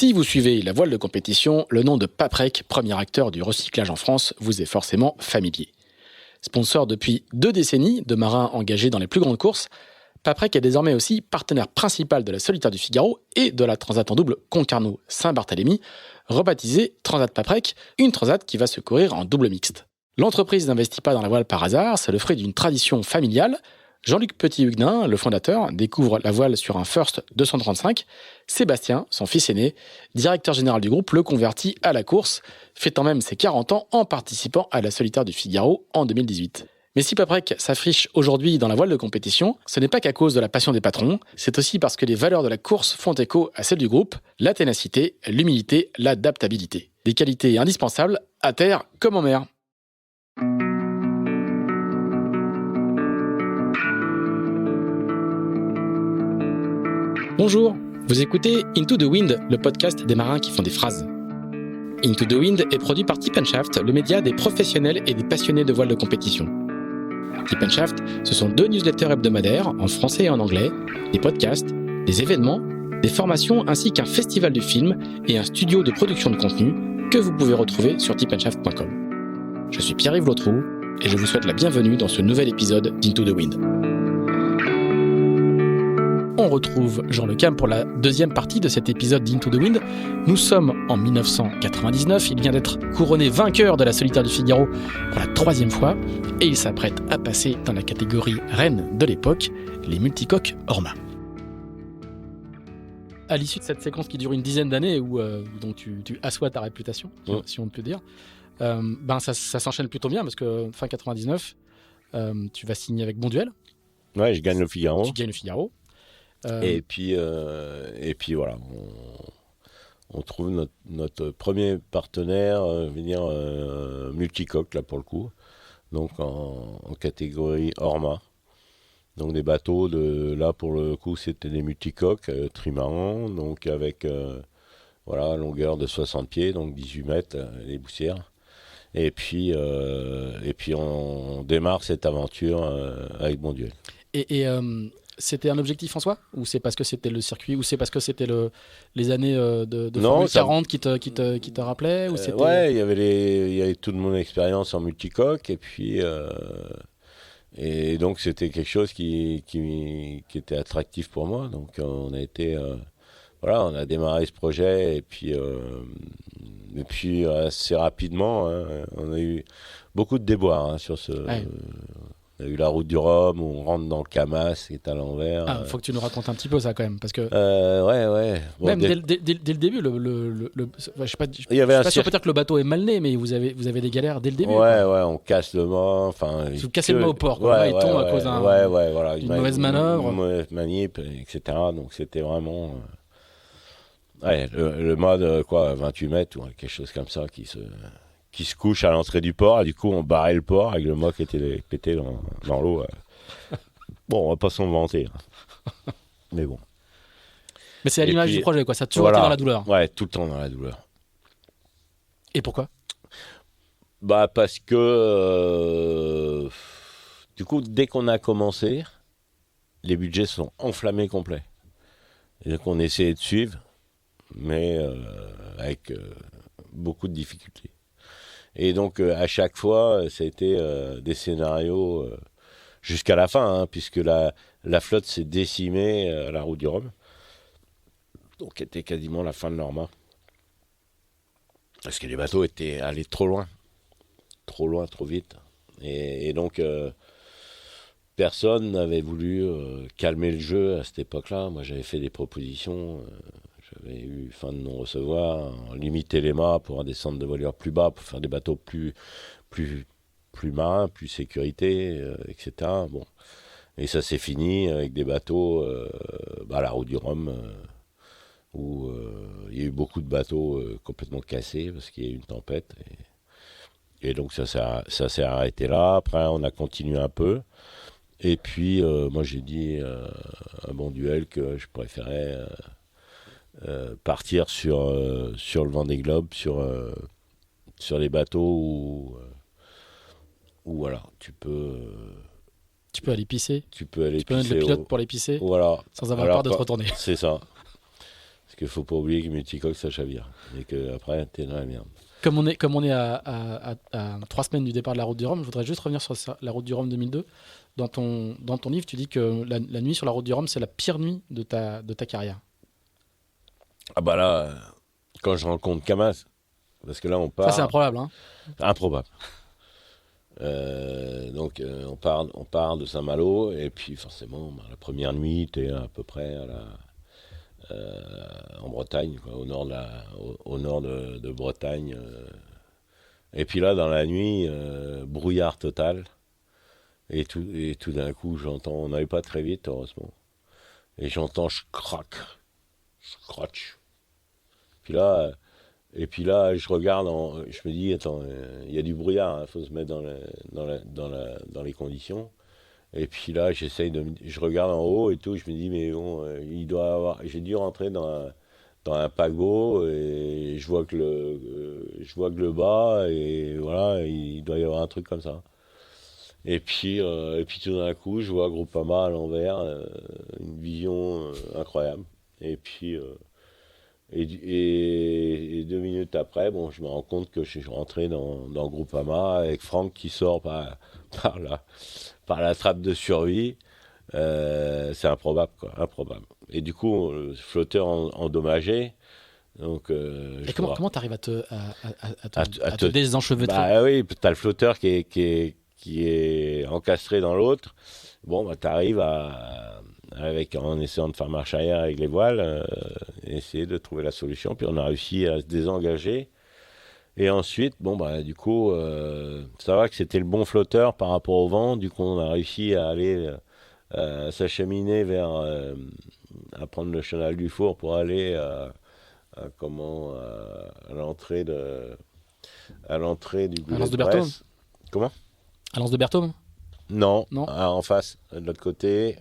Si vous suivez la voile de compétition, le nom de Paprec, premier acteur du recyclage en France, vous est forcément familier. Sponsor depuis 2 décennies de marins engagés dans les plus grandes courses, Paprec est désormais aussi partenaire principal de la Solitaire du Figaro et de la Transat en double Concarneau-Saint-Barthélemy, rebaptisée Transat Paprec, une transat qui va se courir en double mixte. L'entreprise n'investit pas dans la voile par hasard, c'est le fruit d'une tradition familiale. Jean-Luc Petit-Huguenin, le fondateur, découvre la voile sur un First 235. Sébastien, son fils aîné, directeur général du groupe, le convertit à la course, fêtant même ses 40 ans en participant à la Solitaire du Figaro en 2018. Mais si Paprec s'affiche aujourd'hui dans la voile de compétition, ce n'est pas qu'à cause de la passion des patrons, c'est aussi parce que les valeurs de la course font écho à celles du groupe, la ténacité, l'humilité, l'adaptabilité. Des qualités indispensables à terre comme en mer. Bonjour, vous écoutez Into the Wind, le podcast des marins qui font des phrases. Into the Wind est produit par Tip & Shaft, le média des professionnels et des passionnés de voile de compétition. Tip & Shaft, ce sont 2 newsletters hebdomadaires, en français et en anglais, des podcasts, des événements, des formations ainsi qu'un festival du film et un studio de production de contenu que vous pouvez retrouver sur tipshaft.com. Je suis Pierre-Yves Lautroux et je vous souhaite la bienvenue dans ce nouvel épisode d'Into the Wind. On retrouve Jean Le Cam pour la deuxième partie de cet épisode d'Into the Wind. Nous sommes en 1999, il vient d'être couronné vainqueur de la Solitaire du Figaro pour la 3e fois et il s'apprête à passer dans la catégorie reine de l'époque, les multicoques Orma. À l'issue de cette séquence qui dure une dizaine d'années dont tu assois ta réputation, si on peut dire, ça s'enchaîne plutôt bien parce que fin 99, tu vas signer avec Bonduel. Ouais, je gagne le Figaro. Tu gagnes le Figaro. Et puis voilà, on trouve notre premier partenaire, multicoque là pour le coup, donc en catégorie Orma. Donc des bateaux là pour le coup c'était des multicoques trimarans, donc avec longueur de 60 pieds, donc 18 mètres les boussières. Et puis on démarre cette aventure avec Bonduel. Et c'était un objectif en soi ? Ou c'est parce que c'était le circuit ? Ou c'est parce que c'était les années de Formule 40 qui te rappelaient ou c'était... Ouais, il y avait toute mon expérience en multicoque. Et donc c'était quelque chose qui était attractif pour moi. Donc on a démarré ce projet. Et puis assez rapidement, on a eu beaucoup de déboires sur ce... Ouais. On a eu la route du Rhum où on rentre dans le Camas qui est à l'envers. Faut que tu nous racontes un petit peu ça quand même parce que ouais. Bon, même dès le début, je sais pas sûr peut-être que le bateau est mal né, mais vous avez des galères dès le début. Ouais, on casse le mât. Enfin, vous cassez le mât au port, quoi. Il tombe à cause d'une mauvaise manœuvre, une mauvaise manip, etc. Donc c'était vraiment le mât de 28 mètres ou quelque chose comme ça qui se couche à l'entrée du port, et du coup on barrait le port avec le mât qui était pété dans l'eau. Bon, on va pas s'en vanter, mais bon. Mais c'est à l'image du projet, quoi. Ça a toujours été dans la douleur. Ouais, tout le temps dans la douleur. Et pourquoi ? Parce que du coup, dès qu'on a commencé, les budgets sont enflammés complets. Et donc on essayait de suivre, mais avec beaucoup de difficultés. Et donc, à chaque fois, ça a été des scénarios jusqu'à la fin, puisque la flotte s'est décimée à la route du Rhum. Donc, c'était quasiment la fin de Norma. Parce que les bateaux étaient allés trop loin, trop vite. Et donc, personne n'avait voulu calmer le jeu à cette époque-là. Moi, j'avais fait des propositions... J'avais eu fin de non-recevoir, limiter les mâts pour descendre de voilure plus bas, pour faire des bateaux plus marins, plus sécurité, etc. Bon. Et ça s'est fini avec des bateaux à la route du Rhum, où il y a eu beaucoup de bateaux complètement cassés parce qu'il y a eu une tempête. Et donc ça s'est arrêté là. Après, on a continué un peu. Et puis, moi, j'ai dit à Bonduel que je préférais... partir sur le Vendée Globe, sur les bateaux où voilà, tu peux aller pisser. Tu peux aller pisser. Tu peux mettre le pilote pour aller pisser. Voilà. Sans avoir peur de te retourner. C'est ça. Parce qu'il faut pas oublier que multicoque, ça chavire. Et qu'après, t'es dans la merde. Comme on est à 3 semaines du départ de la Route du Rhum, je voudrais juste revenir sur la Route du Rhum 2002. Dans ton livre, tu dis que la nuit sur la Route du Rhum, c'est la pire nuit de ta carrière. Ah bah là, quand je rencontre Camas, parce que là on part... Ça, c'est improbable. Hein. Improbable. Donc on part de Saint-Malo, et puis forcément, la première nuit, t'es à peu près en Bretagne, quoi, au nord de Bretagne. Et puis là, dans la nuit, brouillard total. Et tout d'un coup, j'entends, on n'allait pas très vite, heureusement. Et j'entends, je scratch. Puis là, je regarde, je me dis, attends, il y a du brouillard, faut se mettre dans les conditions. Et puis là, je regarde en haut et tout, je me dis, mais bon, j'ai dû rentrer dans un paquebot, et je vois que le bas, et voilà, il doit y avoir un truc comme ça. Et puis tout d'un coup, je vois Groupama à l'envers, une vision incroyable. Et puis, et 2 minutes après, bon, je me rends compte que je suis rentré dans Groupama avec Franck qui sort par la trappe de survie. C'est improbable, quoi, improbable. Et du coup, le flotteur endommagé. Donc, et comment t'arrives à te désenchevêtrer? Bah oui, t'as le flotteur qui est encastré dans l'autre. Bon, bah t'arrives en essayant de faire marche arrière avec les voiles, essayer de trouver la solution. Puis on a réussi à se désengager. Et ensuite, bon, bah du coup, ça va que c'était le bon flotteur par rapport au vent. Du coup, on a réussi à aller s'acheminer à prendre le chenal du four pour aller à l'entrée du goulet de Bresse. Comment? À Lens de Berthaume? Non. En face, de l'autre côté.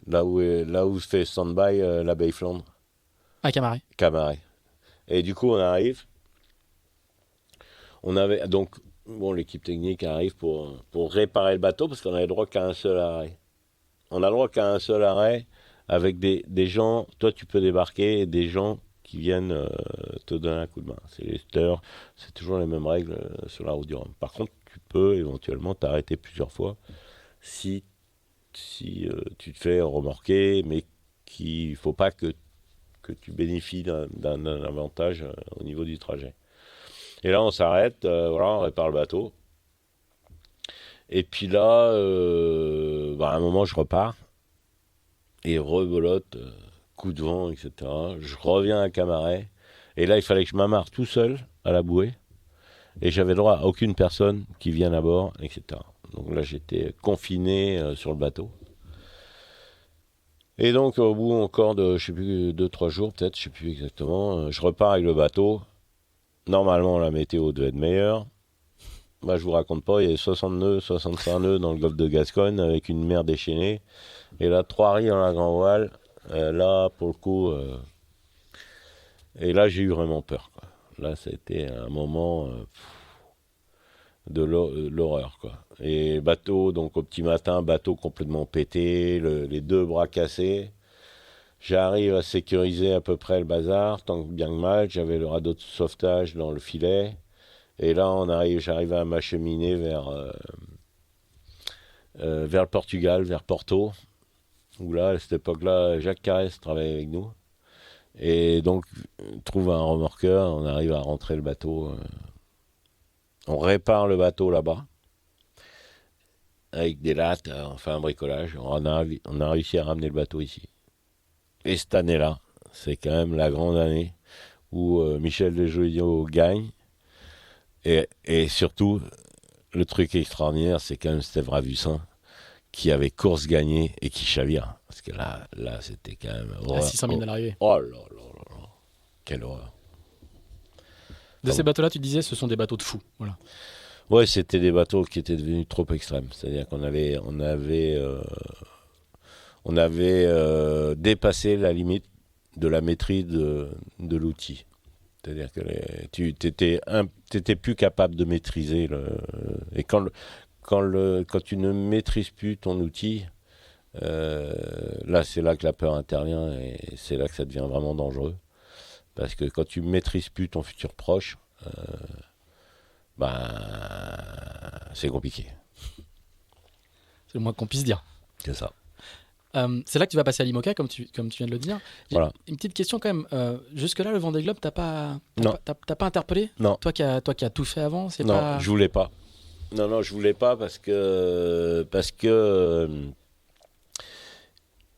Là où se fait stand-by la baie Flandre. À Camaret. Et du coup, on arrive. On avait donc l'équipe technique arrive pour réparer le bateau, parce qu'on avait le droit qu'à un seul arrêt. On a le droit qu'à un seul arrêt avec des gens. Toi, tu peux débarquer, et des gens qui viennent te donner un coup de main. C'est les steurs, c'est toujours les mêmes règles sur la Route du Rhum. Par contre, tu peux éventuellement t'arrêter plusieurs fois si tu te fais remorquer, mais qu'il ne faut pas que tu bénéficies d'un avantage au niveau du trajet. Et là, on s'arrête, on répare le bateau. Et puis là, à un moment, je repars, et rebelote, coup de vent, etc. Je reviens à Camaret, et là, il fallait que je m'amarre tout seul à la bouée, et j'avais droit à aucune personne qui vienne à bord, etc. Donc là, j'étais confiné sur le bateau. Et donc, au bout encore de, je sais plus, 2-3 jours, peut-être, je sais plus exactement, je repars avec le bateau. Normalement, la météo devait être meilleure. Bah, je vous raconte pas, il y avait 60 nœuds, 65 nœuds dans le golfe de Gascogne, avec une mer déchaînée. Et là, 3 ris dans la grand voile. Là, pour le coup... et là, j'ai eu vraiment peur, quoi. Là, ça a été un moment de l'horreur, quoi. Et bateau, donc au petit matin, bateau complètement pété, les 2 bras cassés. J'arrive à sécuriser à peu près le bazar, tant bien que mal. J'avais le radeau de sauvetage dans le filet. Et là, j'arrive à m'acheminer vers le Portugal, vers Porto. Où là, à cette époque-là, Jacques Carès travaillait avec nous. Et donc, on trouve un remorqueur, on arrive à rentrer le bateau. On répare le bateau là-bas, avec des lattes, on fait un bricolage. On a réussi à ramener le bateau ici. Et cette année-là, c'est quand même la grande année où Michel Desjoyaux gagne. Et surtout, le truc extraordinaire, c'est quand même Steve Ravussin qui avait course gagnée et qui chavire. Parce que là c'était quand même... À 600 000 à l'arrivée. Oh là là là là. Quelle horreur. De ces bateaux-là, tu disais, ce sont des bateaux de fous. Voilà. Ouais, c'était des bateaux qui étaient devenus trop extrêmes. C'est-à-dire qu'on avait dépassé la limite de la maîtrise de l'outil. C'est-à-dire que tu n'étais plus capable de maîtriser et quand tu ne maîtrises plus ton outil, là, c'est là que la peur intervient et c'est là que ça devient vraiment dangereux. Parce que quand tu ne maîtrises plus ton futur proche, c'est compliqué. C'est le moins qu'on puisse dire. C'est ça. C'est là que tu vas passer à l'IMOCA, comme tu viens de le dire. Voilà. Une petite question quand même. Jusque-là, le Vendée Globe, t'as pas interpellé? Non. Toi qui as tout fait avant, c'est non, pas... je voulais pas. Non, je voulais pas parce que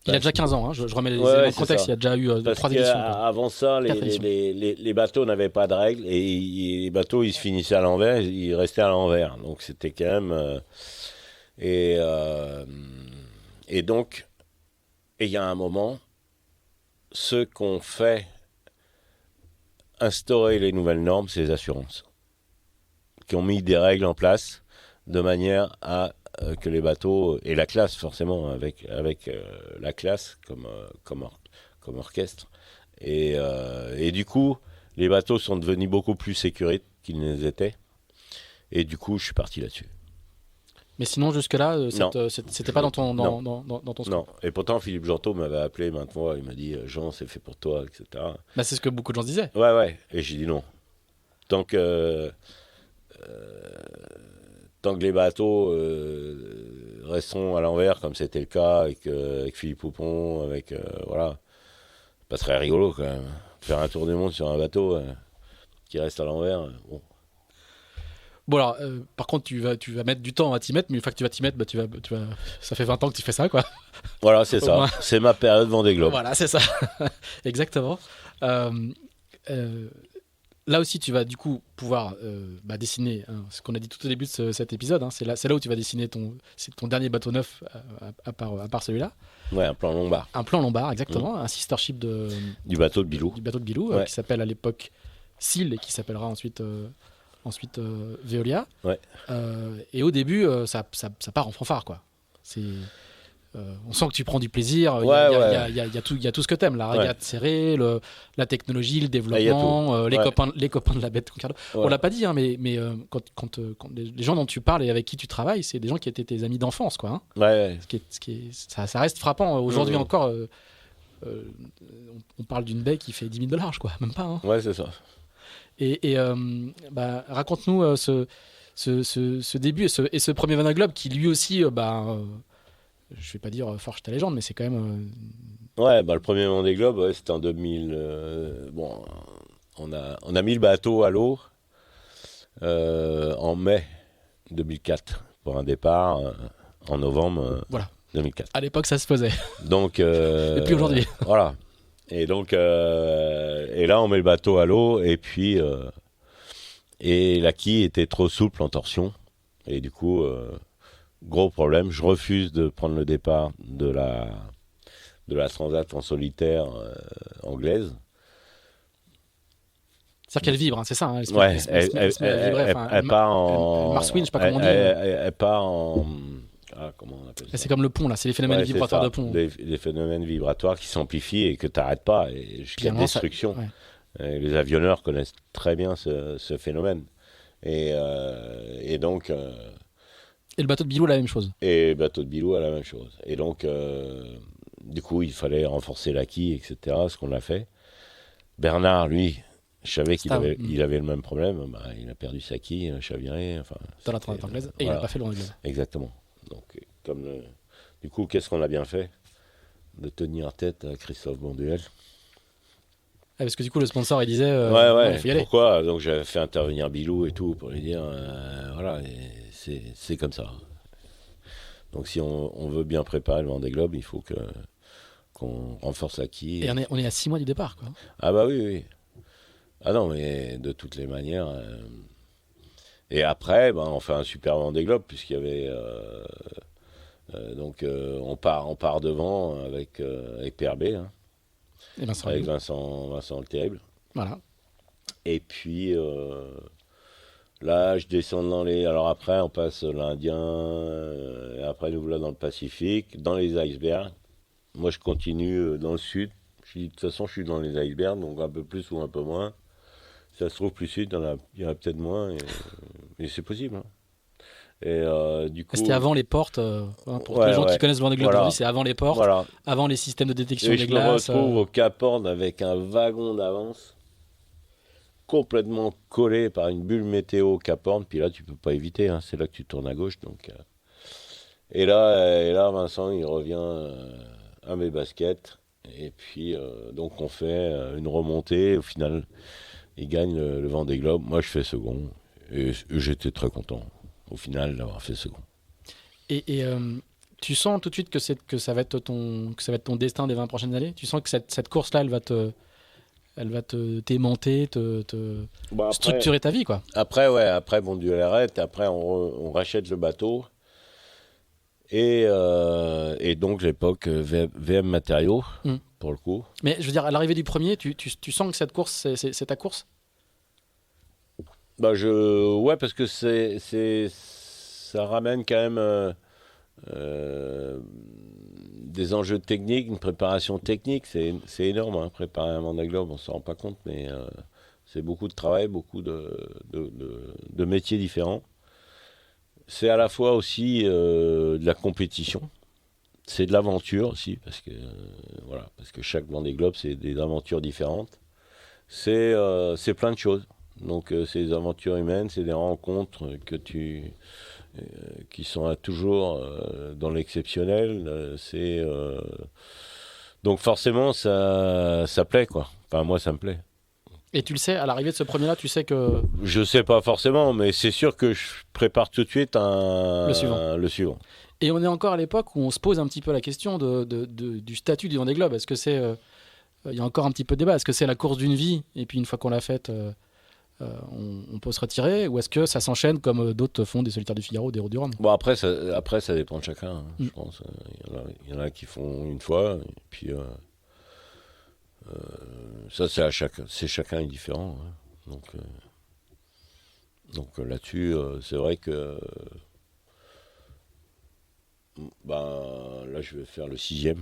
Il a déjà 15 ans, hein. Je remets les Ouais, éléments de c'est contexte, ça. il y a déjà eu parce 3 que éditions. avant ça, Quatre éditions. les bateaux n'avaient pas de règles et les bateaux ils se finissaient à l'envers, ils restaient à l'envers. Donc c'était quand même et donc il y a un moment, ceux qu'on fait instaurer les nouvelles normes, c'est les assurances qui ont mis des règles en place de manière à que les bateaux, et la classe forcément, avec la classe comme orchestre, et du coup, les bateaux sont devenus beaucoup plus sécurisés qu'ils ne les étaient, et du coup, je suis parti là-dessus. Mais sinon, jusque-là, Non. c'était pas dans ton Non. dans ton Non, scope. et pourtant, Philippe Gentot m'avait appelé maintes fois, il m'a dit « Jean, c'est fait pour toi, etc. » Bah, c'est ce que beaucoup de gens se disaient. Ouais, et j'ai dit non. Tant que les bateaux resteront à l'envers, comme c'était le cas avec Philippe Poupon, voilà, c'est pas très rigolo quand même. Faire un tour du monde sur un bateau qui reste à l'envers, bon. Bon alors, par contre, tu vas mettre du temps à t'y mettre, mais une fois que tu vas t'y mettre, tu vas, ça fait 20 ans que tu fais ça, quoi. Voilà, c'est Au ça. moins. C'est ma période Vendée Globe. Voilà, c'est ça. Exactement. Là aussi, tu vas du coup pouvoir dessiner ce qu'on a dit tout au début de cet épisode. Hein. C'est là où tu vas dessiner c'est ton dernier bateau neuf, à part celui-là. Ouais, un plan lombard. Un plan lombard, exactement. Un sister ship Du bateau de Bilou. du bateau de Bilou, Ouais. qui s'appelle à l'époque Seal et qui s'appellera ensuite Veolia. Ouais. Et au début, ça part en fanfare, quoi. On sent que tu prends du plaisir. Il y a tout ce que t'aimes, la régate serrée, la technologie, le développement, les copains de la bête Concarneau. Ouais. On l'a pas dit, hein, mais quand les gens dont tu parles et avec qui tu travailles, c'est des gens qui étaient tes amis d'enfance, quoi. Hein. Ouais. Ça reste frappant. Aujourd'hui Mmh. encore, on parle d'une baie qui fait 10 000 $ quoi, même pas. Hein. Ouais, c'est ça. Et raconte-nous ce début et ce premier Vendée Globe qui lui aussi, je vais pas dire forge ta légende, mais c'est quand même. Ouais, le premier Vendée Globe, c'était en 2000. Bon, on a mis le bateau à l'eau en mai 2004 pour un départ en novembre Voilà. 2004. À l'époque, ça se faisait. Donc, Et puis aujourd'hui. Voilà. Et donc, et là, on met le bateau à l'eau et puis et la quille était trop souple en torsion et du coup, gros problème. Je refuse de prendre le départ de la Transat en solitaire anglaise. C'est-à-dire qu'elle vibre, hein, c'est ça. Hein, elle part en. Mars Wind, je sais pas comment on dit. Elle part en. Comment on appelle ça? C'est comme le pont, là. C'est les phénomènes vibratoires de pont. Des phénomènes vibratoires qui s'amplifient et que tu n'arrêtes pas, et jusqu'à destruction. Ouais. Les avionneurs connaissent très bien ce phénomène. Et donc. Et le bateau de Bilou, la même chose. Et le bateau de Bilou a la même chose. Et donc, du coup, il fallait renforcer la quille, etc. Ce qu'on a fait. Bernard, lui, je savais qu'il avait le même problème. Il a perdu sa quille, chaviré. Dans la Transat anglaise. Et il n'a pas fait le Vendée Globe. Exactement. Donc, du coup, qu'est-ce qu'on a bien fait? De tenir tête à Christophe Bonduel. Parce que du coup, le sponsor, il disait il faut y aller. Pourquoi? Donc, j'avais fait intervenir Bilou et tout pour lui dire voilà, c'est comme ça. Donc, si on veut bien préparer le Vendée Globe, il faut qu'on renforce la quille. Et on est à 6 mois du départ, quoi. Ah, bah oui. Ah non, mais de toutes les manières. Et après, on fait un super Vendée Globe, puisqu'il y avait. Donc, on part devant avec PRB. Hein. Et Vincent avec Vincent le Terrible. Voilà. Et puis là, je descends dans les. Alors après, on passe l'Indien, et après, nous voilà dans le Pacifique, dans les icebergs. Moi, je continue dans le sud. De toute façon, je suis dans les icebergs, donc un peu plus ou un peu moins. Si ça se trouve plus sud, il y en a peut-être moins, et c'est possible. Hein. Et du coup, C'était avant les portes. Pour ouais, les gens ouais. qui connaissent le Vendée Globe Voilà. aujourd'hui, c'est avant les portes, Voilà. avant les systèmes de détection Et des je me glaces. retrouve au Cap Horn avec un wagon d'avance complètement collé par une bulle météo au Cap Horn. Puis là, tu peux pas éviter. Hein. C'est là que tu tournes à gauche. Donc, et là, Vincent, il revient à mes baskets. Et puis, donc, on fait une remontée. Au final, il gagne le Vendée Globe. Moi, je fais second. Et j'étais très content, au final, d'avoir fait second. Et tu sens tout de suite que ça va être ton destin des 20 prochaines années. Tu sens que cette course-là, elle va t'aimanter, Bon, structurer ta vie, quoi. Après, bon Dieu l'arrête. Après, on rachète le bateau. Et donc, l'époque VM Matériaux, pour le coup. Mais je veux dire, à l'arrivée du premier, tu sens que cette course, c'est ta course? Bah, ouais, parce que ça ramène quand même des enjeux techniques, une préparation technique. C'est énorme, hein, préparer un Vendée Globe, on ne s'en rend pas compte, mais c'est beaucoup de travail, beaucoup de métiers différents. C'est à la fois aussi de la compétition, c'est de l'aventure aussi, parce que chaque Vendée Globe, c'est des aventures différentes. C'est plein de choses. Donc c'est des aventures humaines, c'est des rencontres qui sont toujours dans l'exceptionnel. Donc forcément ça plaît, quoi. Enfin, moi ça me plaît. Et tu le sais, à l'arrivée de ce premier-là, tu sais que... Je sais pas forcément, mais c'est sûr que je prépare tout de suite Le suivant. Et on est encore à l'époque où on se pose un petit peu la question du statut du Vendée Globe. Est-ce que c'est... Il y a encore un petit peu de débat. Est-ce que c'est la course d'une vie, et puis une fois qu'on l'a faite, on peut se retirer, ou est-ce que ça s'enchaîne comme d'autres font, des Solitaires du Figaro, des Routes du Rhum? Bon, après ça dépend de chacun, hein, je pense. Il y en a qui font une fois, et puis ça c'est chacun est différent. Hein. Donc là-dessus, c'est vrai que là je vais faire le 6e.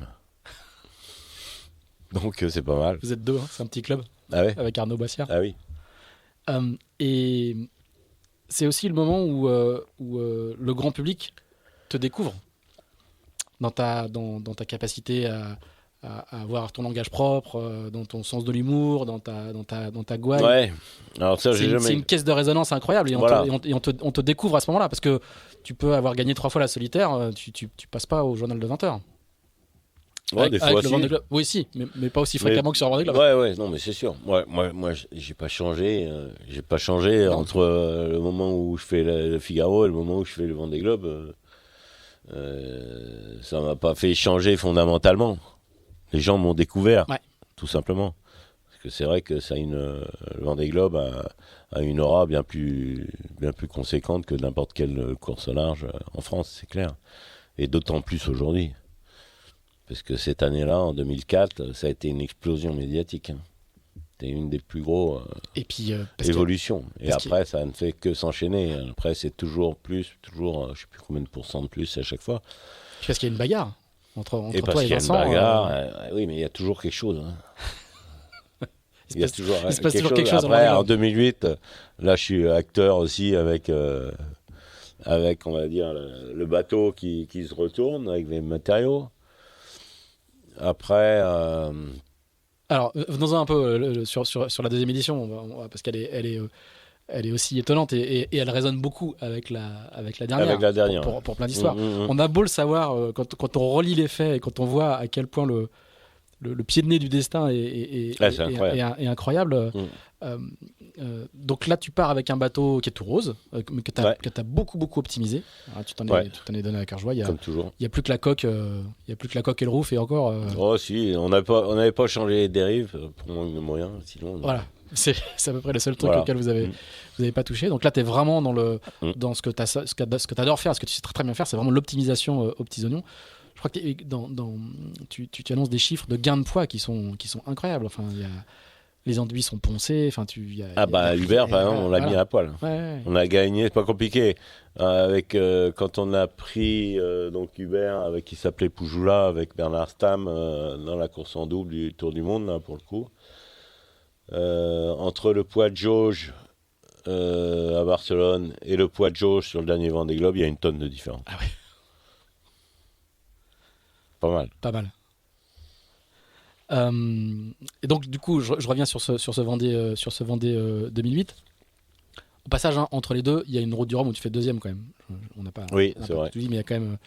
Donc c'est pas mal. Vous êtes deux, hein, c'est un petit club. Ah ouais. Avec Arnaud Boissière. Ah oui. Et c'est aussi le moment où le grand public te découvre dans ta capacité à avoir ton langage propre, dans ton sens de l'humour, dans ta gouaille. Ouais. Alors ça, c'est une caisse de résonance incroyable, et on te découvre à ce moment-là, parce que tu peux avoir gagné 3 fois la solitaire, tu passes pas au journal de 20h. Ouais, des fois aussi. Oui, si, mais pas aussi fréquemment que sur le Vendée Globe. Ouais, non, mais c'est sûr. Moi, j'ai pas changé. J'ai pas changé entre le moment où je fais le Figaro et le moment où je fais le Vendée Globe. Ça m'a pas fait changer fondamentalement. Les gens m'ont découvert, tout simplement. Parce que c'est vrai que le Vendée Globe a une aura bien plus conséquente que n'importe quelle course au large en France, c'est clair. Et d'autant plus aujourd'hui. Parce que cette année-là, en 2004, ça a été une explosion médiatique. Hein. C'était une des plus grosses évolutions. Et après, ça ne fait que s'enchaîner. Après, c'est toujours, je ne sais plus combien de pourcents de plus à chaque fois. Puis parce qu'il y a une bagarre entre toi et Vincent. Il y a une bagarre, oui, mais il y a toujours quelque chose. Hein. Il se passe toujours quelque chose. Après, en 2008, là, je suis acteur aussi avec on va dire, le bateau qui se retourne avec les matériaux. Après... Alors, venons-en un peu sur la deuxième édition, parce qu'elle est aussi étonnante, et elle résonne beaucoup avec la dernière. Avec la dernière. Pour plein d'histoires. On a beau le savoir, quand on relit les faits et quand on voit à quel point le pied de nez du destin est incroyable. Donc là, tu pars avec un bateau qui est tout rose, que tu as beaucoup optimisé. Alors, tu t'en es donné à cœur joie. Comme toujours. Il n'y a plus que la coque, et le roof, et encore. Oh si, on n'avait pas changé les dérives pour manque de moyens, sinon. Voilà, c'est à peu près le seul truc auquel vous avez pas touché. Donc là, tu es vraiment dans ce que tu adores faire, ce que tu sais très bien faire, c'est vraiment l'optimisation aux petits oignons. Je crois que tu annonces des chiffres de gains de poids qui sont incroyables. Enfin, les enduits sont poncés. Enfin, Hubert, par exemple, on l'a mis à poil. Ouais. On a gagné, c'est pas compliqué. Quand on a pris donc Hubert, qui s'appelait Poujoula, avec Bernard Stamm dans la course en double du Tour du Monde, là, pour le coup. Entre le poids de jauge à Barcelone et le poids de jauge sur le dernier Vendée Globe, il y a une tonne de différence. Ah ouais. Pas mal. Pas mal. Et donc, du coup, je reviens sur ce Vendée 2008. Au passage, hein, entre les deux, il y a une route du Rhum où tu fais deuxième quand même. On n'a pas. Oui, on n'a c'est pas vrai. tout dit, mais il y a quand même.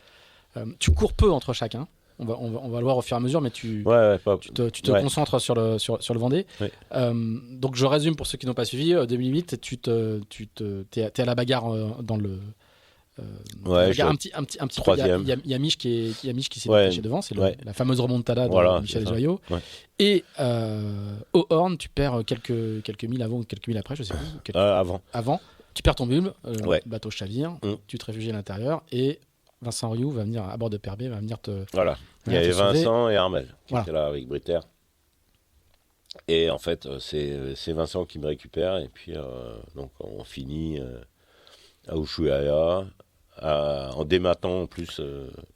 Tu cours peu entre chacun. On va le voir au fur et à mesure, mais tu te ouais. concentres sur le Vendée. Ouais. Donc, je résume pour ceux qui n'ont pas suivi. 2008, t'es à la bagarre dans le. Ouais, un petit peu. troisième. Il y a Mich qui s'est Ouais. détaché devant. C'est Ouais. la fameuse remontada de Voilà, Michel c'est ça. Joyot. Ouais. Et au Horn, tu perds quelques milles avant ou quelques milles après, je sais plus. Avant. Tu perds ton bulbe, Ouais. le bateau chavire, Mm. tu te réfugies à l'intérieur et Vincent Rioux va venir à bord de Perbet, va venir te. Voilà. Il y venir avait te sauver. Vincent et Armel qui Voilà. étaient là avec Britter. Et en fait, c'est Vincent qui me récupère. Et puis, donc, on finit à Ushuaia, en dématant en plus.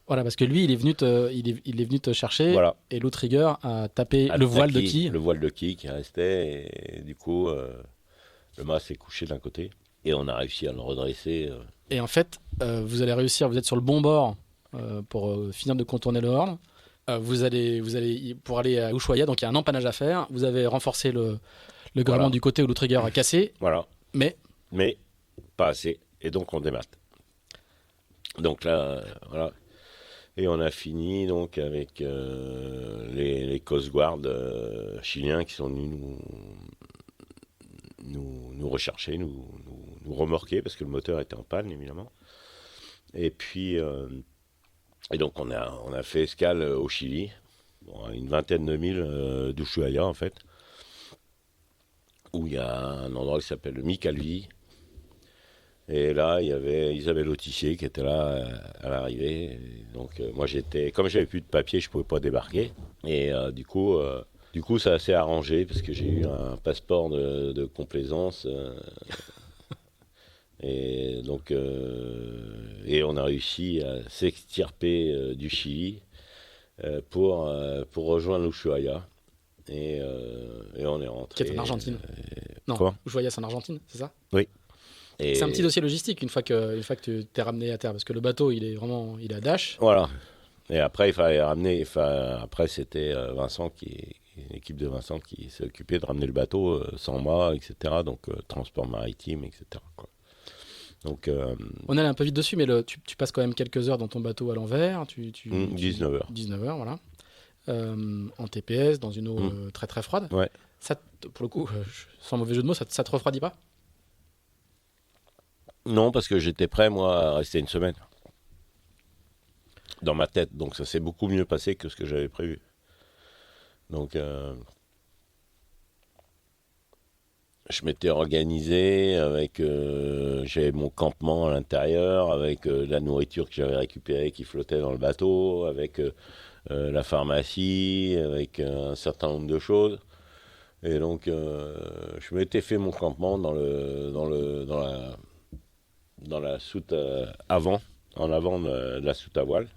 Voilà, parce que lui, il est venu te chercher Voilà. et l'outrigger a tapé À le voile de quille, quille. Le voile de quille qui restait. Et du coup, le mât s'est couché d'un côté. Et on a réussi à le redresser. Et en fait, vous allez réussir, vous êtes sur le bon bord pour finir de contourner le Horn. Vous allez pour aller à Ushuaia, donc il y a un empannage à faire. Vous avez renforcé le gréement Voilà. du côté où l'outrigger a cassé, Voilà. mais Mais pas assez. Et donc, on démate. Donc là, voilà. Et on a fini donc avec les Coast Guard chiliens qui sont venus nous rechercher, nous remorquer parce que le moteur était en panne évidemment. Et puis et donc on a fait escale au Chili, à une vingtaine de milles d'Ushuaia en fait, où il y a un endroit qui s'appelle le Micalvi. Et là, il y avait Isabelle Autissier qui était là à l'arrivée. Et donc, moi, comme j'avais plus de papier, je pouvais pas débarquer. Et du coup, ça s'est arrangé parce que j'ai eu un passeport de complaisance. Et donc, et on a réussi à s'extirper du Chili pour rejoindre l'Ushuaia. Et on est rentré. qui est en Argentine. Non, Quoi Ushuaia, c'est en Argentine, c'est ça? Et C'est un petit dossier logistique une fois que tu t'es ramené à terre, parce que le bateau, il est à Dash. voilà. Et après, il fallait ramener. Après, c'était l'équipe de Vincent qui s'est occupée de ramener le bateau sans mât, etc. Donc, transport maritime, etc. quoi. Donc, On allait un peu vite dessus, mais tu passes quand même quelques heures dans ton bateau à l'envers. 19 heures. 19 heures, voilà. En TPS, dans une eau très très froide. Ouais. Ça, pour le coup, sans mauvais jeu de mots, ça te refroidit pas? Non, parce que j'étais prêt, moi, à rester une semaine. Dans ma tête. Donc, ça s'est beaucoup mieux passé que ce que j'avais prévu. Donc, je m'étais organisé avec... j'avais mon campement à l'intérieur, avec la nourriture que j'avais récupérée qui flottait dans le bateau, avec la pharmacie, avec un certain nombre de choses. Et donc, je m'étais fait mon campement dans la soute en avant de la soute à voile.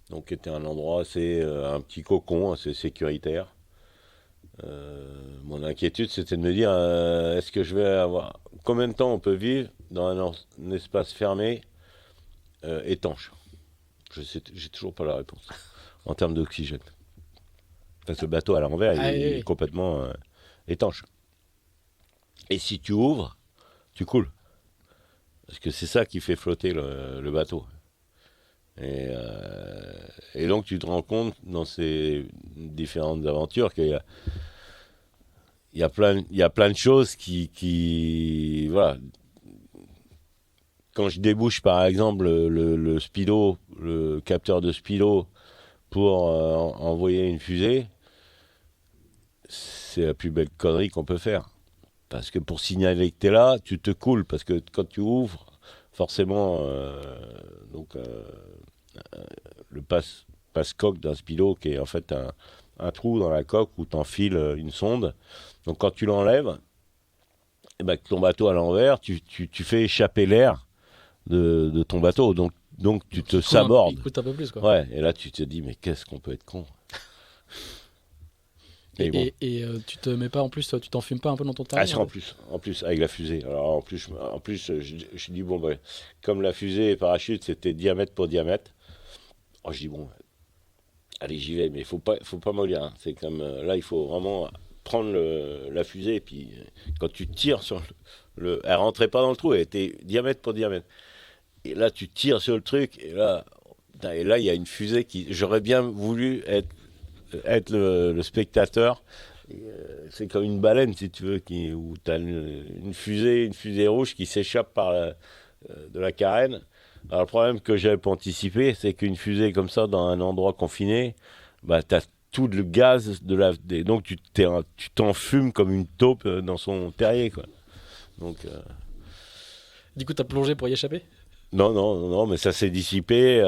Donc, c'était un endroit un petit cocon assez sécuritaire. Mon inquiétude, c'était de me dire, est-ce que je vais avoir... Combien de temps on peut vivre dans un espace fermé étanche? J'ai toujours pas la réponse en termes d'oxygène. Parce que le bateau à l'envers, il est complètement étanche. Et si tu ouvres, tu coules. Parce que c'est ça qui fait flotter le bateau. Et donc tu te rends compte dans ces différentes aventures qu'il y a plein de choses qui voilà. Quand je débouche par exemple le speedo, le capteur de speedo pour envoyer une fusée, c'est la plus belle connerie qu'on peut faire. Parce que pour signaler que tu es là, tu te coules. Parce que quand tu ouvres, forcément, le passe-coque d'un speedo qui est en fait un trou dans la coque où tu enfiles une sonde. Donc quand tu l'enlèves, et ben, ton bateau à l'envers, tu fais échapper l'air de ton bateau. Donc tu te sabordes. Il coûte un peu plus, quoi. Ouais, et là tu te dis, mais qu'est-ce qu'on peut être con. Et bon. Tu te mets pas en plus, tu t'en fumes pas un peu dans ton tarif? Ah, c'est en plus, avec la fusée. Alors en plus, je dis, bon, ben, comme la fusée et parachute, c'était diamètre pour diamètre. Oh, je dis, bon, allez, j'y vais, mais faut pas mollir. Hein. C'est comme, là, il faut vraiment prendre la fusée, et puis quand tu tires sur elle rentrait pas dans le trou, elle était diamètre pour diamètre. Et là, tu tires sur le truc, et là, il y a une fusée qui... J'aurais bien voulu être le spectateur. C'est comme une baleine, si tu veux, où tu as une fusée rouge qui s'échappe de la carène. Alors, le problème que j'avais pas anticipé, c'est qu'une fusée comme ça, dans un endroit confiné, bah, tu as tout le gaz donc tu t'enfumes comme une taupe dans son terrier, quoi. Donc, Du coup, tu as plongé pour y échapper? non, mais ça s'est dissipé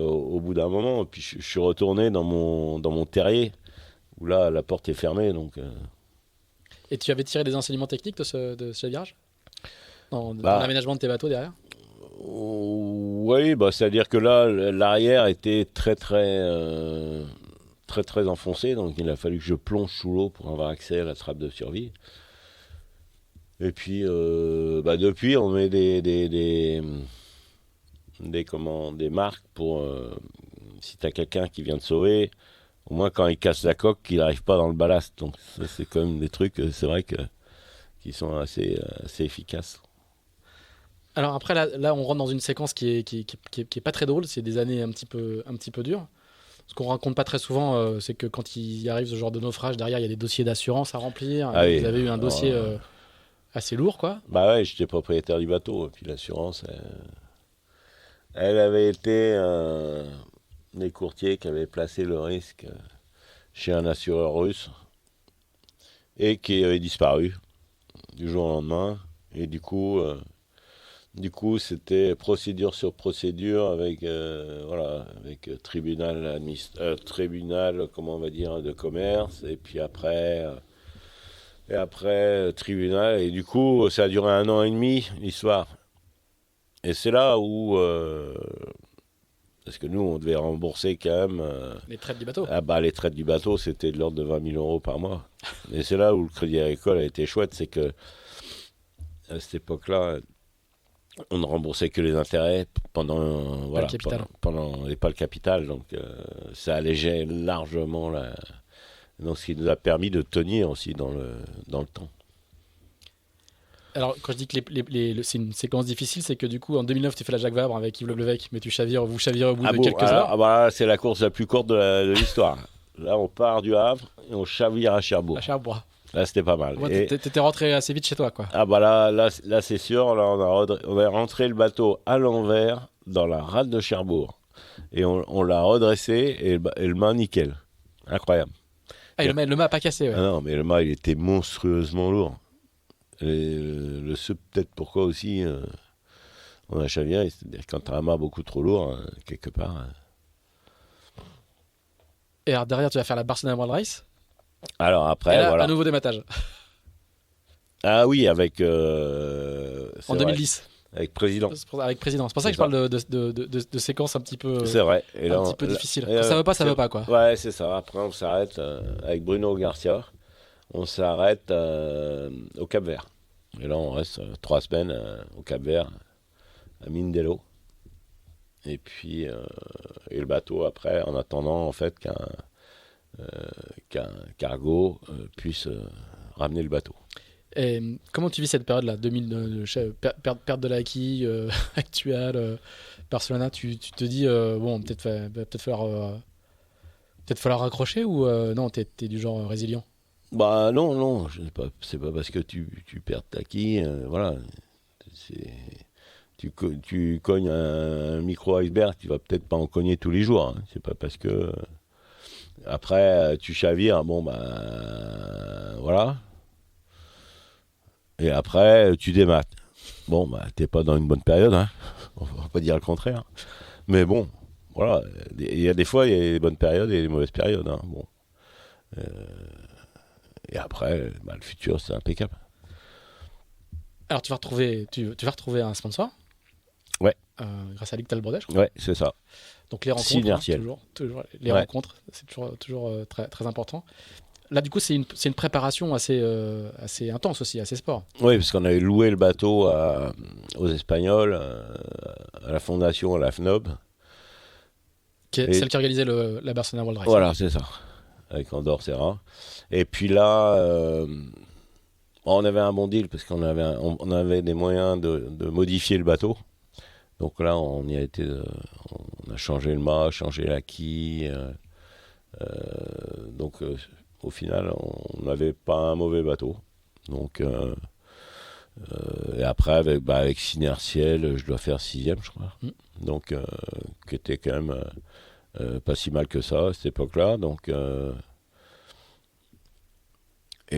au bout d'un moment. Puis je suis retourné dans mon terrier, où là, la porte est fermée. Donc, Et tu avais tiré des enseignements techniques de ce virage dans bah, l'aménagement de tes bateaux derrière? oui, bah, c'est-à-dire que là, l'arrière était très, très enfoncé. Donc, il a fallu que je plonge sous l'eau pour avoir accès à la trappe de survie. Et puis, depuis, on met des marques pour, si tu as quelqu'un qui vient te sauver, au moins quand il casse la coque, qu'il n'arrive pas dans le ballast. Donc ça, c'est quand même des trucs, c'est vrai qui sont assez efficaces. Alors après, là, on rentre dans une séquence qui est pas très drôle. C'est des années un petit peu dures. Ce qu'on raconte pas très souvent, c'est que quand il arrive ce genre de naufrage, derrière, il y a des dossiers d'assurance à remplir. Ah oui. Vous avez eu un dossier assez lourd, quoi. Bah ouais, j'étais propriétaire du bateau. Et puis l'assurance, elle avait été des courtiers qui avaient placé le risque chez un assureur russe et qui avait disparu du jour au lendemain. Et du coup, c'était procédure sur procédure avec tribunal, comment on va dire, de commerce, et puis après, tribunal. Et du coup, ça a duré 1 an et demi, l'histoire. Et c'est là où... parce que nous, on devait rembourser quand même... Les traites du bateau. Les traites du bateau, c'était de l'ordre de 20 000 euros par mois. Et c'est là où le Crédit Agricole a été chouette, c'est que à cette époque-là, on ne remboursait que les intérêts pendant... Pas le capital. Et pas le capital. Donc, ça allégeait largement donc, ce qui nous a permis de tenir aussi dans le temps. Alors, quand je dis que c'est une séquence difficile, c'est que du coup, en 2009, tu fais la Jacques Vabre avec Yves Le Blevec, mais vous chavirez au bout de quelques heures. C'est la course la plus courte de l'histoire. Là, on part du Havre et on chavire à Cherbourg. Là, c'était pas mal. Ouais, t'étais rentré assez vite chez toi, quoi. Là, c'est sûr. Là, on a rentré le bateau à l'envers dans la rade de Cherbourg. Et on l'a redressé et le mât, nickel. Incroyable. Ah, le mât a pas cassé, ouais. Ah non, mais le mât, il était monstrueusement lourd. Et peut-être pourquoi aussi on a chaviré, c'est-à-dire quand tu as un mât beaucoup trop lourd, quelque part. Et alors derrière, tu vas faire la Barcelona World Race. Alors après, et là, voilà. Un nouveau dématage. Ah oui, avec. En 2010. Avec Président. C'est pour ça que je parle de séquences un petit peu. C'est vrai. Et là, un petit peu difficile. Quand ça veut pas, ça veut pas, quoi. Ouais, c'est ça. Après, on s'arrête avec Bruno Garcia. On s'arrête au Cap-Vert. Et là, on reste 3 semaines au Cap-Vert, à Mindelo. Et puis, et le bateau, après, en attendant, en fait, qu'un cargo puisse ramener le bateau. Et comment tu vis cette période-là, 2000, perte de l'acquis actuelle, Barcelona, tu te dis, peut-être falloir raccrocher ou non, t'es du genre résilient? Bah non, c'est pas parce que tu perds ta quille, voilà. Tu cognes un micro-iceberg, tu vas peut-être pas en cogner tous les jours. Hein. C'est pas parce que après tu chavires, voilà. Et après tu démates. Bon, t'es pas dans une bonne période, hein. On va pas dire le contraire. Mais bon, voilà. Il y a des fois, il y a des bonnes périodes et des mauvaises périodes. Hein. Bon. Et après, le futur, c'est impeccable. Alors, tu vas retrouver un sponsor. Ouais. Grâce à Luc Talbrodet, je crois. Ouais, c'est ça. Donc, les rencontres, toujours les rencontres, c'est toujours très, très important. là, du coup, c'est une préparation assez intense aussi, assez sport. Oui, parce qu'on avait loué le bateau aux Espagnols, à la fondation, à la FNOB. Celle qui organisait la Barcelona World Race. Voilà, c'est ça, avec Andorre Serra. Et puis là, on avait un bon deal, parce qu'on avait des moyens de modifier le bateau. Donc là, on y a été, on a changé le mât, changé la quille. Donc au final, on n'avait pas un mauvais bateau. Donc, et après, avec Synertiel, je dois faire 6e, je crois. Donc, qui était quand même pas si mal que ça à cette époque-là. Donc, et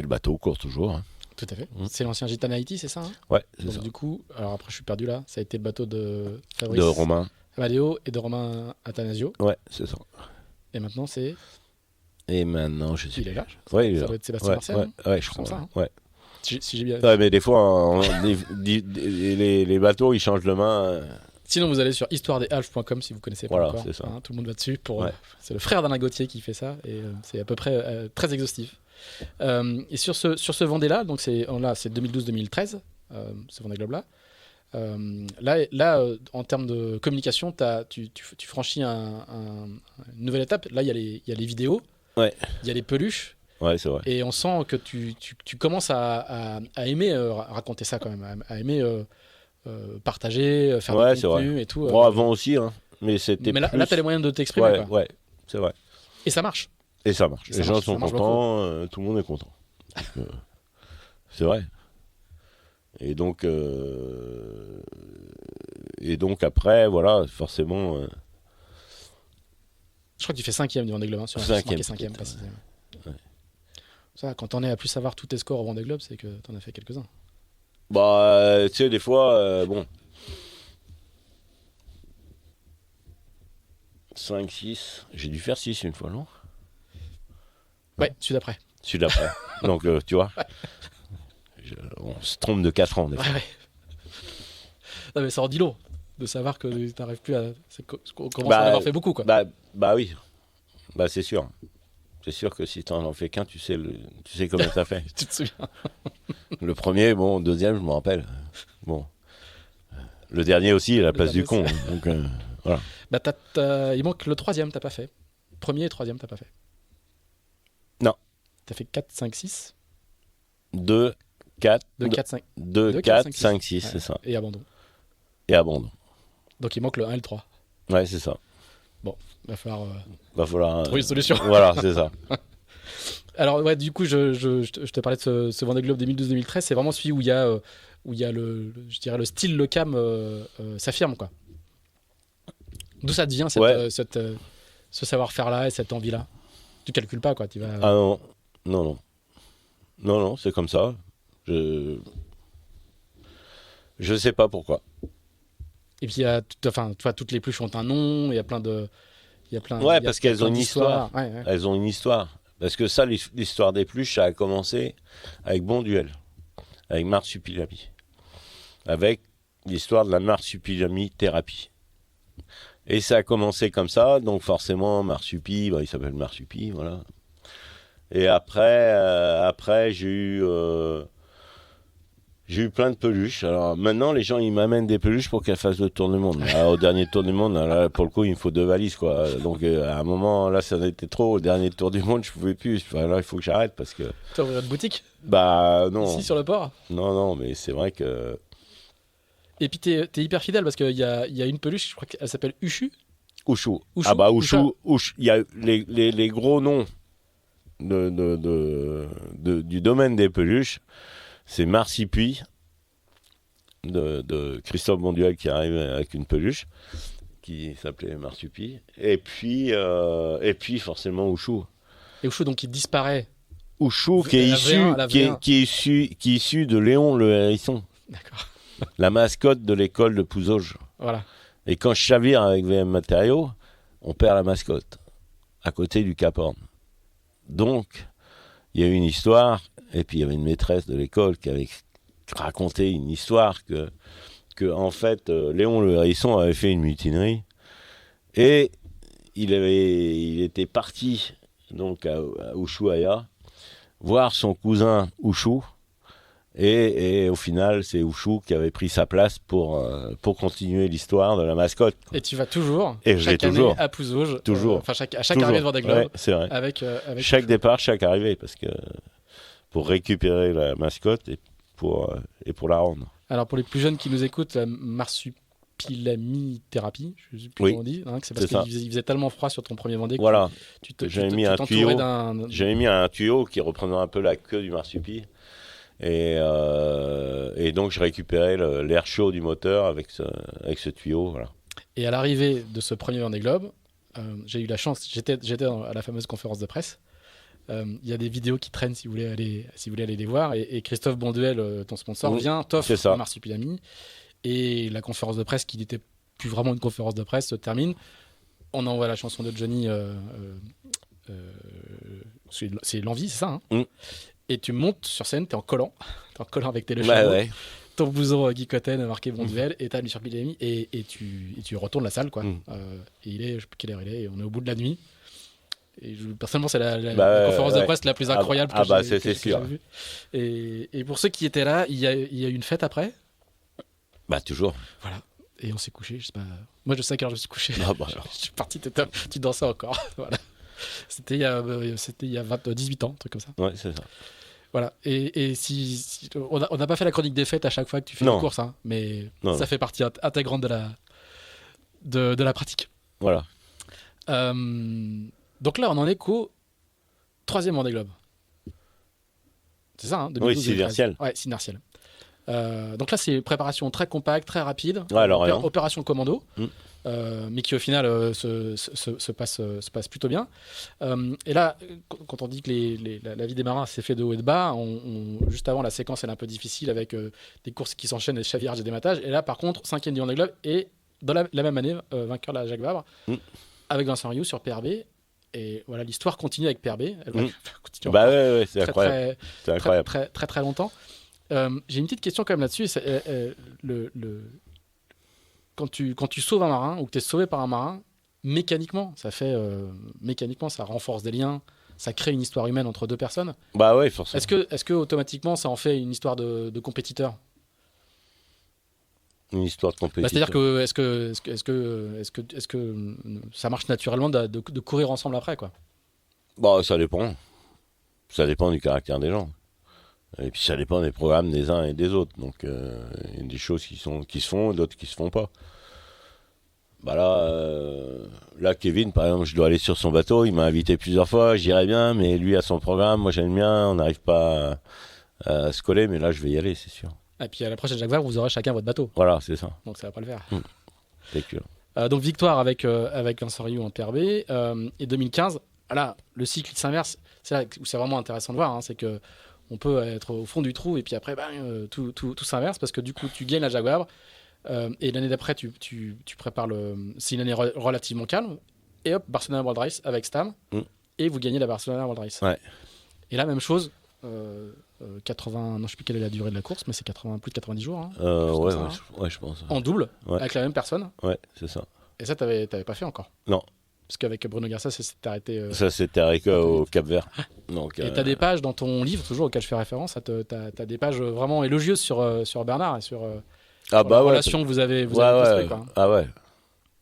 le bateau court toujours. Hein. Tout à fait. C'est l'ancien Gitana Haiti, c'est ça, hein? Ouais, c'est donc, ça. Du coup, alors après, je suis perdu là. Ça a été le bateau de Fabrice De Romain Amadeo et de Romain Attanasio. Ouais, c'est ça. Et maintenant, c'est. Et maintenant, je sais. Il est là. Ouais, il est ça là. doit être Sébastien Marcel. Ouais, je crois. Ça, hein. Ouais. Si j'ai bien. Ouais, mais des fois, les bateaux, ils changent de main. Sinon, vous allez sur histoiredeshalfes.com si vous connaissez pas encore. C'est ça. Hein, tout le monde va dessus. C'est le frère d'Alain Gauthier qui fait ça et c'est à peu près très exhaustif. Et sur ce Vendée-là, donc c'est 2012-2013, ce Vendée Globe-là. Là, en termes de communication, tu franchis une nouvelle étape. Là, il y a les vidéos, il y a les peluches. Ouais, c'est vrai. Et on sent que tu commences à aimer raconter ça quand même, à aimer partager, faire du contenu et tout. Bon, avant aussi, hein. Mais c'était là, plus... là, t'as les moyens de t'exprimer. Ouais, c'est vrai. Et ça marche. Et ça marche. Les gens sont contents, tout le monde est content. Donc, c'est vrai. Et donc après, voilà, forcément... Je crois que tu fais 5e du Vendée Globe, sur 5e précisément. Ouais. Ça, quand on est à plus savoir tous tes scores au Vendée Globe, c'est que t'en as fait quelques-uns. Bah, tu sais, des fois, bon... 5, 6... J'ai dû faire 6 une fois, non? Ouais, celui d'après. Celui d'après. Donc, tu vois, on se trompe de 4 ans, des fois. Ouais. Non, mais ça en dit long, de savoir que tu n'arrives plus à... On commence à en avoir fait beaucoup, quoi. Bah oui, bah c'est sûr. C'est sûr que si tu en fais qu'un, tu sais combien t'as fait. Tu te souviens. Le premier, bon, deuxième, je me rappelle. Bon. Le dernier aussi, la place du con. Donc, voilà. Bah, il manque le 3e, t'as pas fait. Premier et 3e, t'as pas fait. Non. T'as fait 4, 5, 6. 2, 4, 5, 6, ouais. C'est ça. Et abandon. Donc il manque le 1 et le 3. Ouais, c'est ça. Bon, va falloir trouver une solution. Voilà, c'est ça. Alors, ouais, du coup, je te parlais de ce Vendée Globe 2012-2013. C'est vraiment celui où il y a je dirais le style Lecam s'affirme, quoi. D'où ça devient ce savoir-faire-là et cette envie-là? Tu calcules pas, quoi. Tu vas... Ah non, c'est comme ça. Je sais pas pourquoi. Et puis, toutes les pluches ont un nom, il y a plein de... parce qu'elles ont une histoire. Ouais. Elles ont une histoire. Parce que ça, l'histoire des pluches, ça a commencé avec Bon Duel, avec Marsupilami. Avec l'histoire de la marsupilami-thérapie. Et ça a commencé comme ça, donc forcément, Marsupi, il s'appelle Marsupi, voilà. Et après j'ai eu plein de peluches. Alors maintenant, les gens, ils m'amènent des peluches pour qu'elles fassent le tour du monde. Là, au dernier tour du monde, là, pour le coup, il me faut 2 valises, quoi. Donc à un moment, là, ça en était trop. Au dernier tour du monde, je pouvais plus. Enfin, là, il faut que j'arrête parce que... Tu vas ouvrir une boutique? Bah non. Ici, sur le port? Non, mais c'est vrai que... Et puis t'es hyper fidèle parce qu'il y a une peluche, je crois qu'elle s'appelle Ushu. Ushu. Ah bah Ushu. Il y a les gros noms du domaine des peluches. C'est Marsipuy de Christophe Bonduel qui arrive avec une peluche qui s'appelait Marsupi. Et puis forcément Ushu. Et Ushu, donc, il disparaît. Ushu qui est issu de Léon le Hérisson. D'accord. La mascotte de l'école de Pouzauges. Voilà. Et quand je chavire avec VM Matériaux, on perd la mascotte à côté du Cap Horn. Donc, il y a eu une histoire, et puis il y avait une maîtresse de l'école qui avait raconté une histoire que en fait, Léon le Hérisson avait fait une mutinerie, et il était parti donc à Ushuaïa, voir son cousin Ouchou. Et au final, c'est Ouchou qui avait pris sa place pour continuer l'histoire de la mascotte. Et tu vas toujours, et je chaque année toujours. À Pouzauges, Toujours. à chaque arrivée de Vendée Globe, ouais, c'est vrai. avec chaque départ, chaque arrivée, parce que pour récupérer la mascotte et pour la rendre. Alors pour les plus jeunes qui nous écoutent, la marsupilami-thérapie, je ne sais plus comment on dit, hein, c'est parce qu'il faisait tellement froid sur ton premier Vendée que voilà. J'avais mis un tuyau qui reprenait un peu la queue du marsupi. Et donc je récupérais l'air chaud du moteur avec ce tuyau. Voilà. Et à l'arrivée de ce premier Vendée Globe, j'ai eu la chance, j'étais à la fameuse conférence de presse. Il y a des vidéos qui traînent si vous voulez aller les voir. Et Christophe Bonduel, ton sponsor, vient, t'offre un marsupilami. Et la conférence de presse, qui n'était plus vraiment une conférence de presse, se termine. On envoie la chanson de Johnny. C'est l'envie, c'est ça, hein. Et tu montes sur scène, t'es en collant avec tes ouais. Ton blouson Guy Cotten marqué Bonduel, et t'as mis sur Pilami, et tu retournes la salle, quoi. Et il est, je sais plus quelle heure il est, et on est au bout de la nuit. Et personnellement, c'est la conférence de presse la plus incroyable que j'ai vue. Et pour ceux qui étaient là, il y a eu une fête après. Bah toujours. Voilà. Et on s'est couché, je sais pas. Moi, je sais à quelle heure je me suis couché. Je suis parti, tu dansais encore. Voilà. C'était il y a 18 ans, un truc comme ça. Ouais, c'est ça. Voilà. Et si on n'a pas fait la chronique des fêtes à chaque fois que tu fais une course, hein, mais ça fait partie intégrante de la pratique. Voilà. Donc là, on en est qu'au 3e Vendée Globe. C'est ça, hein, 2012, oui, Syd-Herciel. Ouais, Syd-Herciel. Donc là, c'est préparation très compacte, très rapide. Ouais, opération commando. Mais qui au final se passe plutôt bien. Et là, quand on dit que la vie des marins s'est fait de haut et de bas, juste avant, la séquence elle est un peu difficile avec des courses qui s'enchaînent, des chavirrages et des dématages. Et là, par contre, 5e du Vendée Globe et dans la même année, vainqueur de la Jacques Vabre, avec Vincent Rioux sur PRB. Et voilà, l'histoire continue avec PRB. Elle va continuer ouais, c'est incroyable. C'est incroyable. Très, très, très longtemps. J'ai une petite question quand même là-dessus. Quand tu sauves un marin ou que tu es sauvé par un marin, mécaniquement, ça renforce des liens, ça crée une histoire humaine entre deux personnes. Bah ouais, forcément. Est-ce que automatiquement ça en fait une histoire de compétiteur ? Une histoire de compétiteur. C'est-à-dire que est-ce que ça marche naturellement de courir ensemble après, quoi ? Bah ça dépend. Ça dépend du caractère des gens. Et puis ça dépend des programmes des uns et des autres. Donc il y a des choses qui se font, d'autres qui se font pas. Bah là Kevin par exemple, je dois aller sur son bateau, il m'a invité plusieurs fois, j'irai bien, mais lui a son programme, moi j'aime bien, on n'arrive pas à se coller, mais là je vais y aller, c'est sûr. Et puis à la prochaine Jacques Vabre, vous aurez chacun votre bateau. Voilà, c'est ça. Donc ça va pas le faire. C'est sûr. Donc victoire avec Vincent Rioux en PRB. Et 2015, là, le cycle il s'inverse. C'est là où c'est vraiment intéressant de voir, hein, c'est que on peut être au fond du trou et puis après tout s'inverse parce que du coup tu gagnes la Jacques Vabre et l'année d'après tu prépares c'est une année relativement calme et hop, Barcelona World Race avec Stam et vous gagnez la Barcelona World Race. Ouais. Et là même chose, 80, non je sais plus quelle est la durée de la course, mais c'est plus de 90 jours. Hein, ouais, je pense. En double, avec la même personne. Ouais, c'est ça. Et ça t'avais pas fait encore. Non. Parce qu'avec Bruno Garcia, ça s'était arrêté. Ça s'était arrêté au Cap-Vert. Donc, et tu as des pages dans ton livre, toujours auquel je fais référence, tu as des pages vraiment élogieuses sur Bernard et sur la relation que vous avez construite. Quoi. Ah ouais.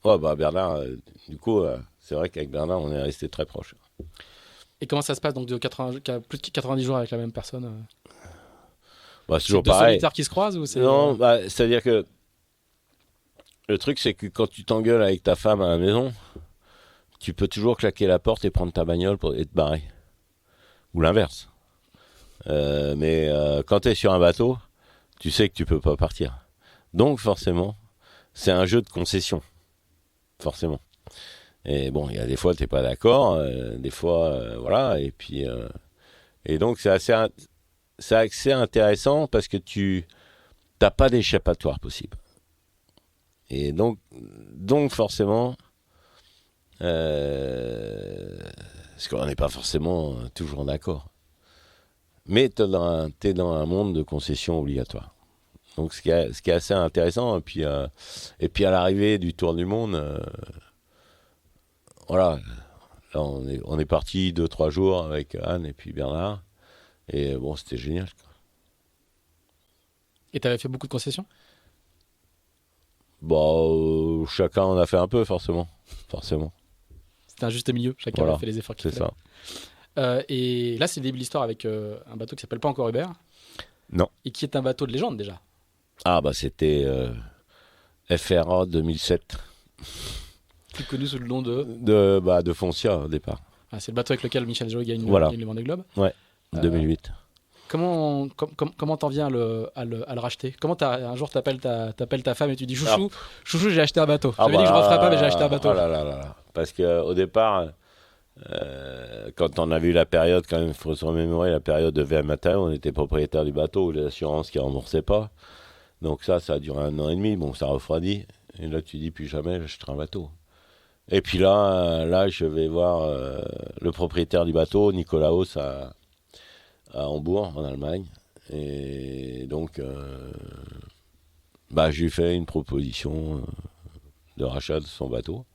Ouais, bah Bernard, du coup, c'est vrai qu'avec Bernard, on est resté très proches. Et comment ça se passe donc plus de 90 jours avec la même personne bah, c'est toujours deux pareil. Solitaires qui se croisent ou c'est... Non, c'est-à-dire que le truc, c'est que quand tu t'engueules avec ta femme à la maison, tu peux toujours claquer la porte et prendre ta bagnole et te barrer. Ou l'inverse. Mais quand tu es sur un bateau, tu sais que tu peux pas partir. Donc forcément, c'est un jeu de concession. Forcément. Et bon, il y a des fois, tu n'es pas d'accord. Des fois, voilà. Et puis, et donc, c'est assez intéressant parce que tu n'as pas d'échappatoire possible. Et donc forcément... parce qu'on n'est pas forcément toujours d'accord. Mais tu es dans un monde de concessions obligatoires. Donc ce qui est assez intéressant. Et puis à l'arrivée du Tour du Monde, voilà, là on est parti 2-3 jours avec Anne et puis Bernard. Et bon, c'était génial, quoi. Et tu avais fait beaucoup de concessions? Bon, chacun en a fait un peu, forcément. C'était un juste milieu, chacun a fait les efforts qu'il c'est fallait. ça. Et là, c'est le début de l'histoire avec un bateau qui s'appelle pas encore Hubert. Non. Et qui est un bateau de légende déjà. Ah, bah c'était FRA 2007. Plus connu sous le nom de... De Foncia, au départ. Ah, c'est le bateau avec lequel Michel Jouet gagne le Vendée Globe. Ouais, 2008. Comment t'en viens à le racheter? Comment un jour t'appelles ta femme et tu dis chouchou, j'ai acheté un bateau. J'avais dit que je referais pas, mais j'ai acheté un bateau. Oh là. Parce qu'au départ, quand on a vu la période, quand même, il faut se remémorer la période de VM Matin, on était propriétaire du bateau, les assurances qui ne remboursaient pas. Donc ça a duré 1 an et demi. Bon, ça refroidit. Et là, tu dis plus jamais, j'achèterai un bateau. Et puis là, je vais voir le propriétaire du bateau, Nicolas Hauss, à Hambourg, en Allemagne. Et donc, je lui fais une proposition de rachat de son bateau.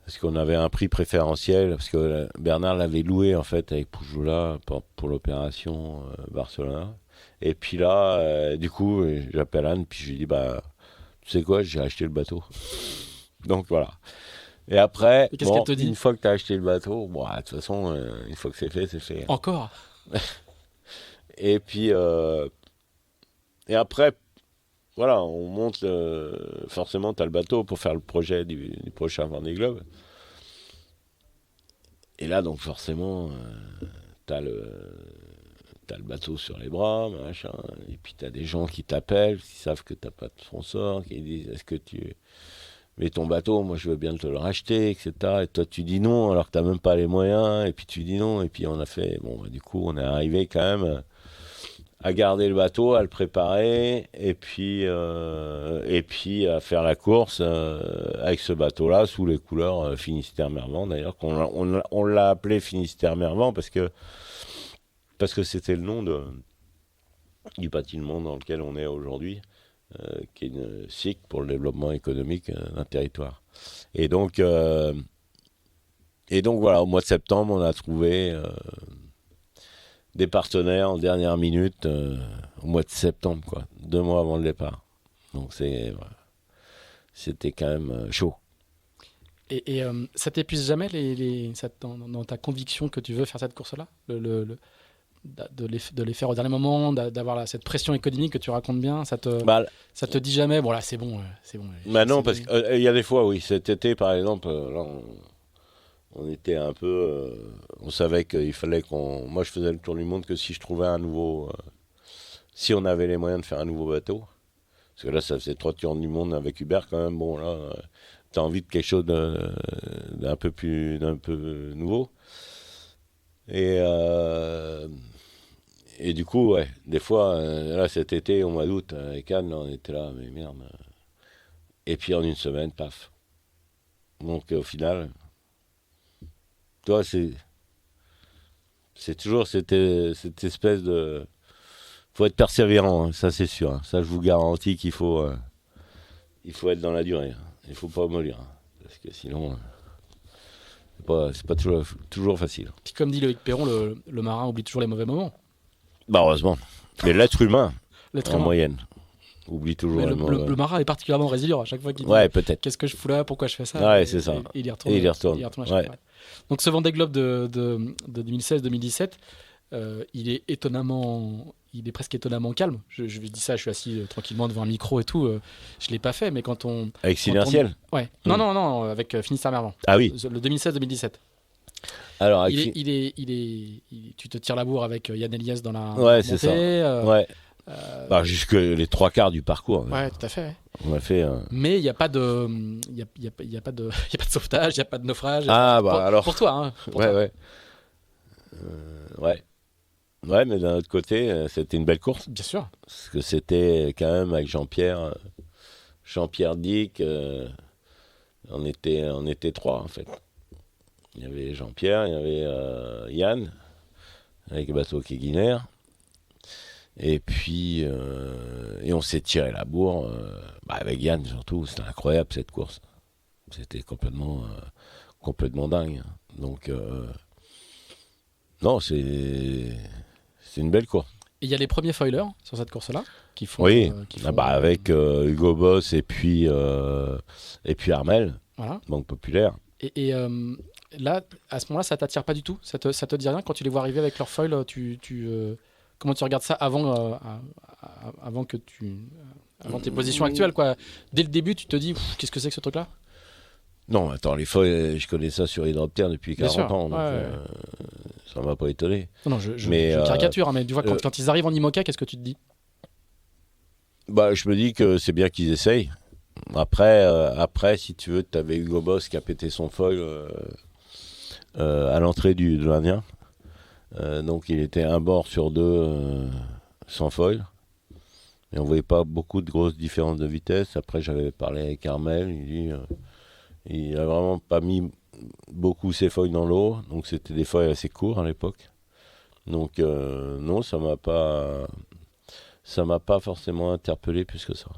Parce qu'on avait un prix préférentiel, parce que Bernard l'avait loué en fait avec Poujoula pour l'opération Barcelona. Et puis là, du coup, j'appelle Anne, puis je lui dis, tu sais quoi, j'ai acheté le bateau. Donc voilà. Et après, qu'est-ce qu'elle te dit? Une fois que tu as acheté le bateau, de toute façon, une fois que c'est fait, c'est fait. Encore? Et puis, et après, voilà, on monte, forcément, tu as le bateau pour faire le projet du prochain Vendée Globe. Et là, donc, forcément, tu as le bateau sur les bras, machin, et puis tu as des gens qui t'appellent, qui savent que tu n'as pas de sponsor, qui disent, est-ce que tu mets ton bateau, moi je veux bien te le racheter, etc. Et toi, tu dis non, alors que tu n'as même pas les moyens, et puis tu dis non, et puis on a fait, du coup, on est arrivé quand même à garder le bateau, à le préparer, et puis à faire la course avec ce bateau-là, sous les couleurs Finistère-Mervent, d'ailleurs, on l'a appelé Finistère-Mervent parce que c'était le nom du bâtiment dans lequel on est aujourd'hui, qui est une SIC pour le développement économique d'un territoire. Et donc voilà, au mois de septembre, on a trouvé des partenaires en dernière minute au mois de septembre, 2 mois avant le départ. Donc c'était quand même chaud. Et ça t'épuise jamais dans ta conviction que tu veux faire cette course-là, de les faire au dernier moment, d'avoir cette pression économique que tu racontes bien, ça te dit jamais, bon là c'est bon. Non, parce qu'il y a des fois, oui. Cet été, par exemple, là, on était un peu... on savait qu'il fallait qu'on... Moi, je faisais le tour du monde que si je trouvais un nouveau... si on avait les moyens de faire un nouveau bateau. Parce que là, ça faisait 3 tours du monde avec Hubert quand même. Bon, là, t'as envie de quelque chose d'un peu nouveau. Et du coup, ouais, des fois, là, cet été, au mois d'août, avec Anne, là, on était là, mais merde. Et puis, en une semaine, paf. Donc, au final... Toi, c'est toujours cette espèce de... faut être persévérant, hein, ça c'est sûr. Hein. Ça, je vous garantis qu'il faut être dans la durée. Hein. Il ne faut pas mollir. Hein, parce que sinon, c'est pas toujours facile. Puis comme dit Loïc Perron, le marin oublie toujours les mauvais moments. Heureusement. Mais l'être humain, moyenne, oublie toujours les mauvais moments. Le marin est particulièrement résilient à chaque fois qu'il dit peut-être. Qu'est-ce que je fous là, pourquoi je fais ça. Ouais, c'est ça. Et il y retourne. Il retourne à chaque fois. Donc ce Vendée Globe de 2016-2017, il est presque étonnamment calme. Je dis ça, je suis assis tranquillement devant un micro et tout. Je l'ai pas fait, mais quand on... Avec Silenciel. Ouais. Non, avec Finistère-Mervent. Ah oui. Le 2016-2017. Alors, tu te tires la bourre avec Yann Eliès dans la montée. C'est ça. Ouais. Jusque les 3 quarts du parcours. Ouais, tout à fait. Ouais. On a fait. Mais il n'y a pas de, il y a pas de sauvetage, il n'y a pas de naufrage. Alors. Pour toi, hein. Ouais. Ouais, mais d'un autre côté, c'était une belle course. Bien sûr. Parce que c'était quand même avec Jean-Pierre Dick. On était 3 en fait. Il y avait Jean-Pierre, il y avait Yann avec le bateau Keguiner. Et puis, et on s'est tiré la bourre, avec Yann surtout. C'était incroyable cette course. C'était complètement dingue. Donc, non, c'est une belle course. Et il y a les premiers foilers sur cette course-là qui font. Oui, Qui font avec Hugo Boss et puis Armel, voilà. Banque Populaire. Et là, à ce moment-là, ça t'attire pas du tout? Ça te dit rien quand tu les vois arriver avec leur foil? Comment tu regardes ça avant tes positions actuelles, quoi? Dès le début, tu te dis qu'est-ce que c'est que ce truc-là? Non, attends, les foils, je connais ça sur Hydroptère depuis 40 ans, donc ça m'a pas étonné. Non, je caricature, hein, mais tu vois, quand ils arrivent en IMOCA, qu'est-ce que tu te dis? Bah, je me dis que c'est bien qu'ils essayent. Après, si tu veux, tu avais Hugo Boss qui a pété son foil à l'entrée de l'Indien. Donc il était un bord sur deux sans foil. Et on voyait pas beaucoup de grosses différences de vitesse. Après, j'avais parlé avec Armel, il dit il a vraiment pas mis beaucoup ses foils dans l'eau. Donc c'était des foils assez courts à l'époque. Donc non, ça m'a pas forcément interpellé plus que ça.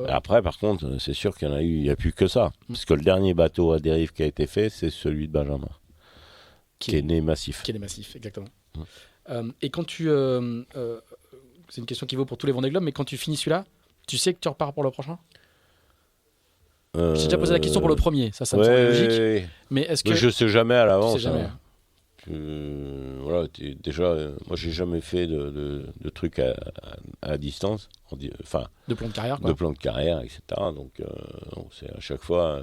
Après, par contre, c'est sûr qu'il il n'y a plus que ça. Parce que le dernier bateau à dérive qui a été fait, c'est celui de Benjamin. Qui est né massif. Qui est né massif, exactement. Et quand c'est une question qui vaut pour tous les Vendée Globe, mais quand tu finis celui-là, tu sais que tu repars pour le prochain? J'ai déjà posé la question pour le premier, ça me semble logique. Oui. Mais est-ce que... Je sais jamais à l'avance. Tu sais jamais. Voilà, déjà, moi j'ai jamais fait de trucs à distance, enfin de plan de carrière, quoi. De plan de carrière, etc. Donc c'est à chaque fois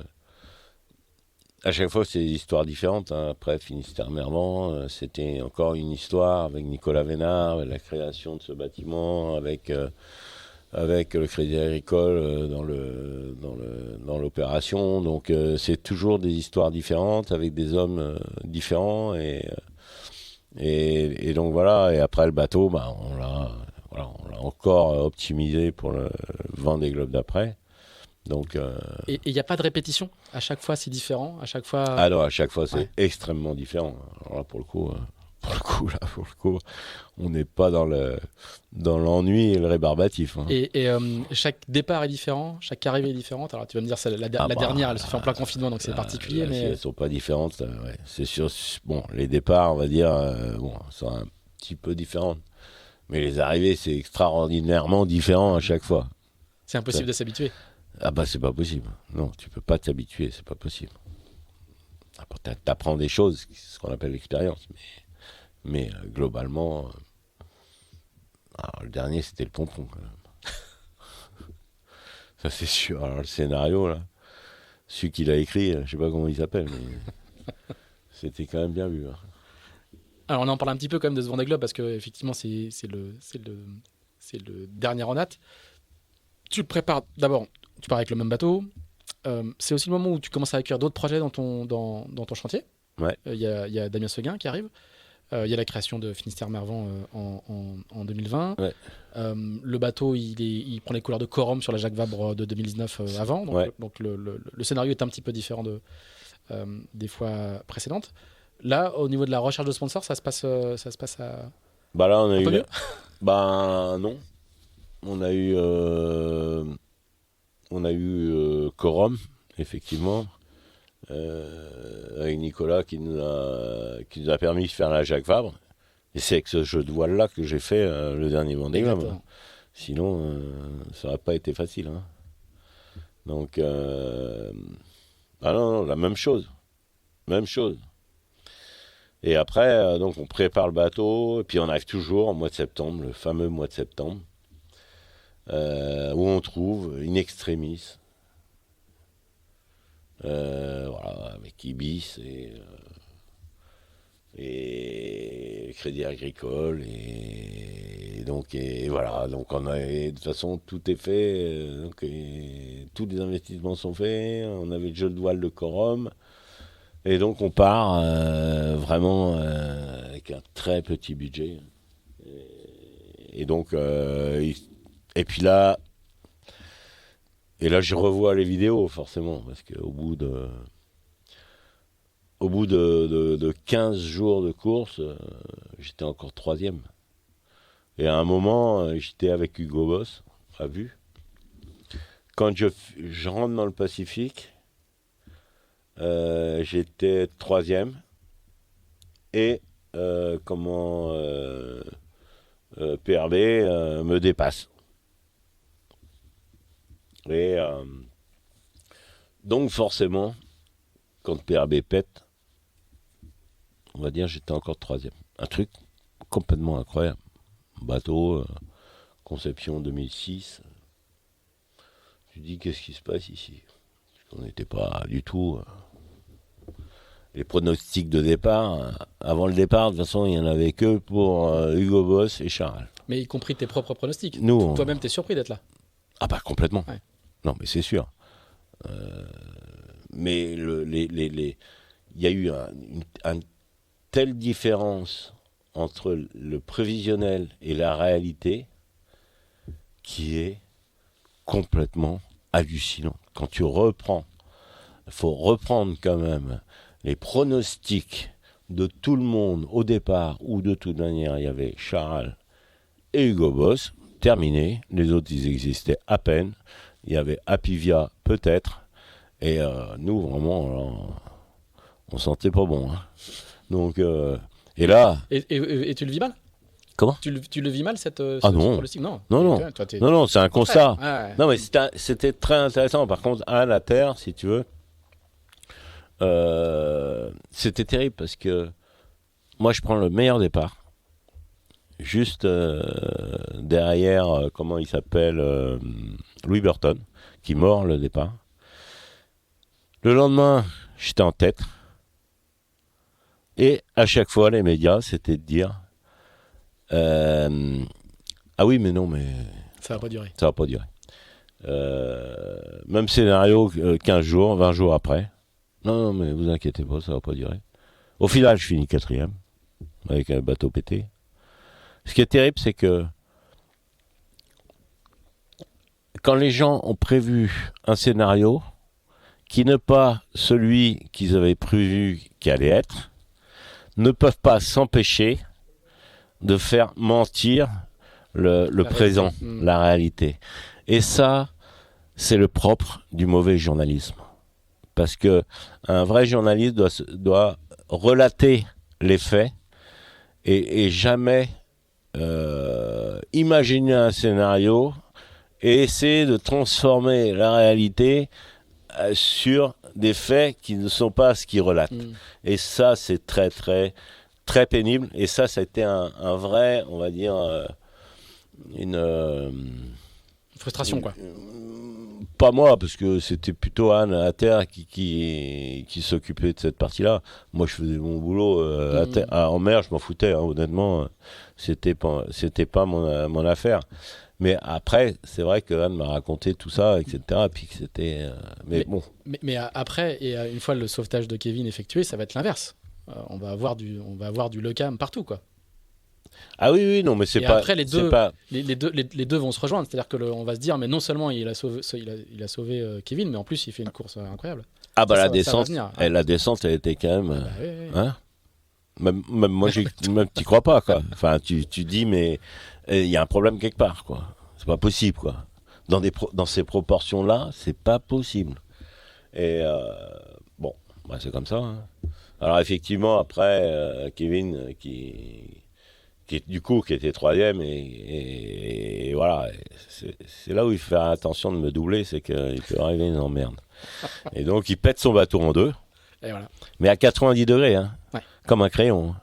c'est des histoires différentes. Hein. Après Finistère-Mervan, c'était encore une histoire avec Nicolas Vénard, avec la création de ce bâtiment, avec le Crédit Agricole dans l'opération. Donc c'est toujours des histoires différentes avec des hommes différents et donc voilà. Et après le bateau, on l'a encore optimisé pour le Vendée Globe d'après. Donc et il n'y a pas de répétition? À chaque fois c'est différent? À chaque fois... Alors à chaque fois c'est extrêmement différent. Alors là pour le coup on n'est pas dans l'ennui et le rébarbatif. Hein. Et chaque départ est différent, chaque arrivée est différente. Alors tu vas me dire, la dernière, elle se fait en plein confinement, donc c'est particulier. Mais elles ne sont pas différentes. Ouais. C'est sûr. Bon, les départs, on va dire, sont un petit peu différentes. Mais les arrivées, c'est extraordinairement différent à chaque fois. C'est impossible de s'habituer. Ah bah c'est pas possible. Non, tu peux pas t'habituer, c'est pas possible. T'apprends des choses, c'est ce qu'on appelle l'expérience. Mais globalement, le dernier c'était le pompon quand même. Ça c'est sûr. Alors le scénario là, celui qui l'a écrit, je sais pas comment il s'appelle, mais c'était quand même bien vu. Hein. Alors on en parle un petit peu quand même de ce Vendée Globe parce que effectivement c'est le dernier en date. Tu le prépares d'abord, tu pars avec le même bateau. C'est aussi le moment où tu commences à accueillir d'autres projets dans ton chantier. Ouais. Il y a Damien Seguin qui arrive. Il y a la création de Finistère-Mervan en 2020. Ouais. Le bateau, il prend les couleurs de Corum sur la Jacques Vabre de 2019 avant. Donc le scénario est un petit peu différent des fois précédentes. Là, au niveau de la recherche de sponsors, ça se passe à... Bah là, on a un peu mieux. Bah non. On a eu Corum, effectivement. Avec Nicolas qui nous a permis de faire la Jacques Vabre. Et c'est avec ce jeu de voile-là que j'ai fait le dernier Vendée Globe. Sinon, ça n'aurait pas été facile. Hein. Donc, non, la même chose. Même chose. Et après, donc on prépare le bateau, et puis on arrive toujours au mois de septembre, le fameux mois de septembre, où on trouve in extremis. Avec Ibis et Crédit Agricole et voilà, donc de toute façon tout est fait, tous les investissements sont faits, on avait le jeu de voile de Corum et donc on part vraiment avec un très petit budget et donc et puis là je revois les vidéos, forcément, parce qu'au bout de 15 jours de course, j'étais encore 3e. Et à un moment, j'étais avec Hugo Boss, à vue. Quand je rentre dans le Pacifique, j'étais 3e. Et PRB me dépasse. Et donc forcément, quand PRB pète, on va dire j'étais encore troisième. Un truc complètement incroyable. Bateau, conception 2006. Tu dis qu'est-ce qui se passe ici? On n'était pas du tout... les pronostics de départ, avant le départ, de toute façon, il n'y en avait que pour Hugo Boss et Charles. Mais y compris tes propres pronostics. Nous, toi-même, t'es surpris d'être là. Ah bah complètement. Ouais. Non, mais c'est sûr. Mais il y a eu une telle différence entre le prévisionnel et la réalité qui est complètement hallucinant. Quand tu reprends, il faut reprendre quand même les pronostics de tout le monde au départ, où de toute manière il y avait Charles et Hugo Boss, terminé. Les autres, ils existaient à peine. Il y avait Apivia, peut-être. Et nous, vraiment, on sentait pas bon. Hein. Donc, et là... Et tu le vis mal? Comment? Tu le vis mal, ce non. pronostic? Non, Non, c'est un constat. Ouais. Non, mais c'était très intéressant. Par contre, à la Terre, si tu veux, c'était terrible parce que moi, je prends le meilleur départ. Juste derrière, comment il s'appelle, Louis Burton, qui mord le départ. Le lendemain, j'étais en tête. Et à chaque fois, les médias, c'était de dire ah oui, mais non, mais... Ça va pas durer. Ça va pas durer. Même scénario 15 jours, 20 jours après. Non, mais vous inquiétez pas, ça va pas durer. Au final, je finis 4e, avec un bateau pété. Ce qui est terrible, c'est que quand les gens ont prévu un scénario qui n'est pas celui qu'ils avaient prévu qui allait être, ne peuvent pas s'empêcher de faire mentir le présent, la réalité. Et ça, c'est le propre du mauvais journalisme. Parce que un vrai journaliste doit relater les faits et jamais imaginer un scénario et essayer de transformer la réalité sur des faits qui ne sont pas ce qu'ils relatent. Et ça, c'est très, très, très pénible. Et ça a été un vrai, on va dire, une frustration, quoi. Pas moi, parce que c'était plutôt Anne à terre qui s'occupait de cette partie-là. Moi, je faisais mon boulot en mer, je m'en foutais, hein, honnêtement. C'était pas mon affaire. Mais après, c'est vrai que Anne m'a raconté tout ça, etc. Puis que c'était... mais bon. Mais après, et une fois le sauvetage de Kevin effectué, ça va être l'inverse. On va avoir du LECAM partout, quoi. Ah oui, non, mais c'est pas... Après, les deux vont se rejoindre. C'est-à-dire qu'on va se dire, mais non seulement il a sauvé Kevin, mais en plus, il fait une course incroyable. Ah bah la descente, la descente, elle était quand même... oui. Hein, même moi, même t'y crois pas, quoi. Enfin, tu dis, mais il y a un problème quelque part, quoi. C'est pas possible, quoi. Dans ces proportions-là, c'est pas possible. Et bon, bah, c'est comme ça. Hein. Alors effectivement, après, Kevin, qui était troisième, et voilà, c'est là où il fait attention de me doubler, c'est qu'il peut arriver une emmerde. Et donc, il pète son bateau en deux, et voilà. mais à 90 degrés, hein, ouais. Comme un crayon.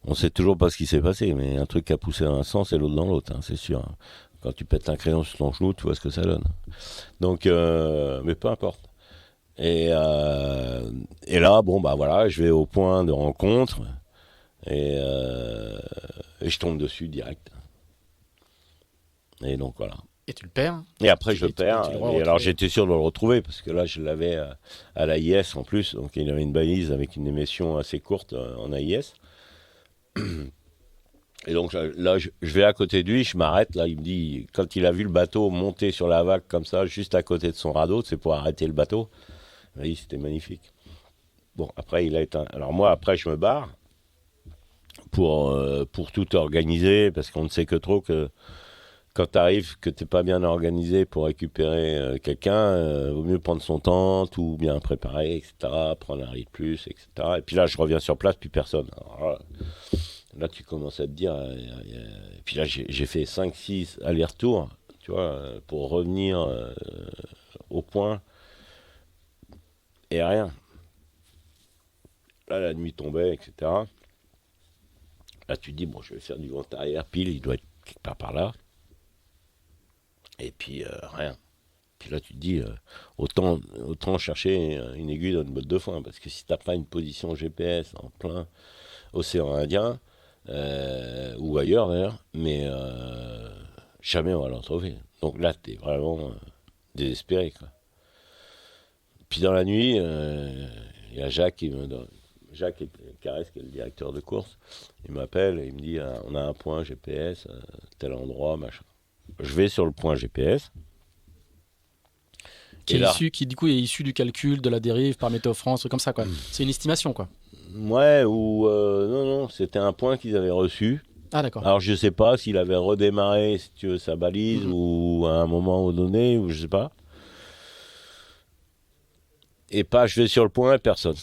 On sait toujours pas ce qui s'est passé, mais un truc qui a poussé dans un sens et l'autre dans l'autre, hein, c'est sûr. Hein. Quand tu pètes un crayon sur ton genou, tu vois ce que ça donne. Donc, mais peu importe. Et là, bon, bah voilà, je vais au point de rencontre et je tombe dessus direct. Et donc voilà. Et tu le perds. Et après, je le perds. Et alors, j'étais sûr de le retrouver parce que là, je l'avais à l'AIS en plus. Donc, il avait une balise avec une émission assez courte en AIS. Et donc là, je vais à côté de lui, je m'arrête. Là, il me dit, quand il a vu le bateau monter sur la vague comme ça, juste à côté de son radeau, c'est pour arrêter le bateau. Oui, c'était magnifique. Bon, après, il a éteint. Alors moi, après, je me barre pour tout organiser parce qu'on ne sait que trop que quand tu arrives, que tu n'es pas bien organisé pour récupérer quelqu'un, vaut mieux prendre son temps, tout bien préparer, etc. Prendre un riz de plus, etc. Et puis là, je reviens sur place, plus personne. Alors là, tu commences à te dire... et puis là, j'ai fait 5-6 allers-retours, tu vois, pour revenir au point. Et rien. Là, la nuit tombait, etc. Là, tu te dis, bon, je vais faire du vent arrière, pile, il doit être quelque part par là. Et puis, rien. Puis là, tu te dis, autant chercher une aiguille dans une botte de foin, parce que si t'as pas une position GPS en plein océan Indien, ou ailleurs d'ailleurs, mais jamais on va l'en trouver. Donc là, t'es vraiment désespéré, quoi. Puis dans la nuit, il y a Jacques Jacques Carès, qui est le directeur de course, il m'appelle et il me dit, on a un point GPS, tel endroit, machin. Je vais sur le point GPS. Qui du coup est issu du calcul de la dérive par Météo France, truc comme ça, quoi. C'est une estimation, quoi. Ouais, ou non, c'était un point qu'ils avaient reçu. Ah, d'accord. Alors je sais pas s'il avait redémarré, si tu veux, sa balise, ou à un moment donné, ou je sais pas. Et pas, je vais sur le point, personne.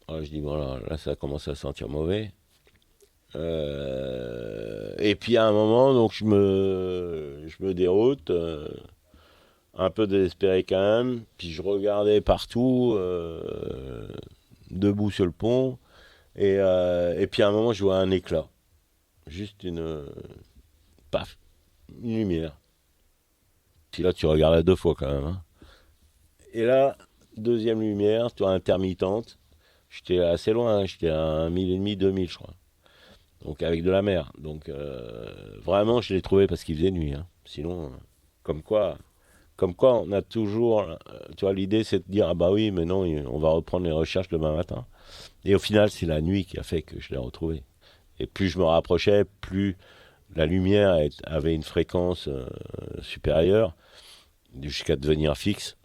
Alors, je dis, voilà, là ça commence à sentir mauvais. Et puis à un moment, donc je me déroute, un peu désespéré quand même. Puis je regardais partout, debout sur le pont. Et puis à un moment, je vois un éclat. Juste paf, une lumière. Puis là, tu regardes à 2 fois quand même. Hein. Et là, deuxième lumière, tu vois, intermittente. J'étais assez loin, hein, j'étais à 1,5 2 000, je crois. Donc avec de la mer. Donc vraiment, je l'ai trouvé parce qu'il faisait nuit. Hein. Sinon, comme quoi, on a toujours, tu vois, l'idée c'est de dire, ah bah oui, mais non, on va reprendre les recherches demain matin. Et au final, c'est la nuit qui a fait que je l'ai retrouvé. Et plus je me rapprochais, plus la lumière avait une fréquence supérieure, jusqu'à devenir fixe.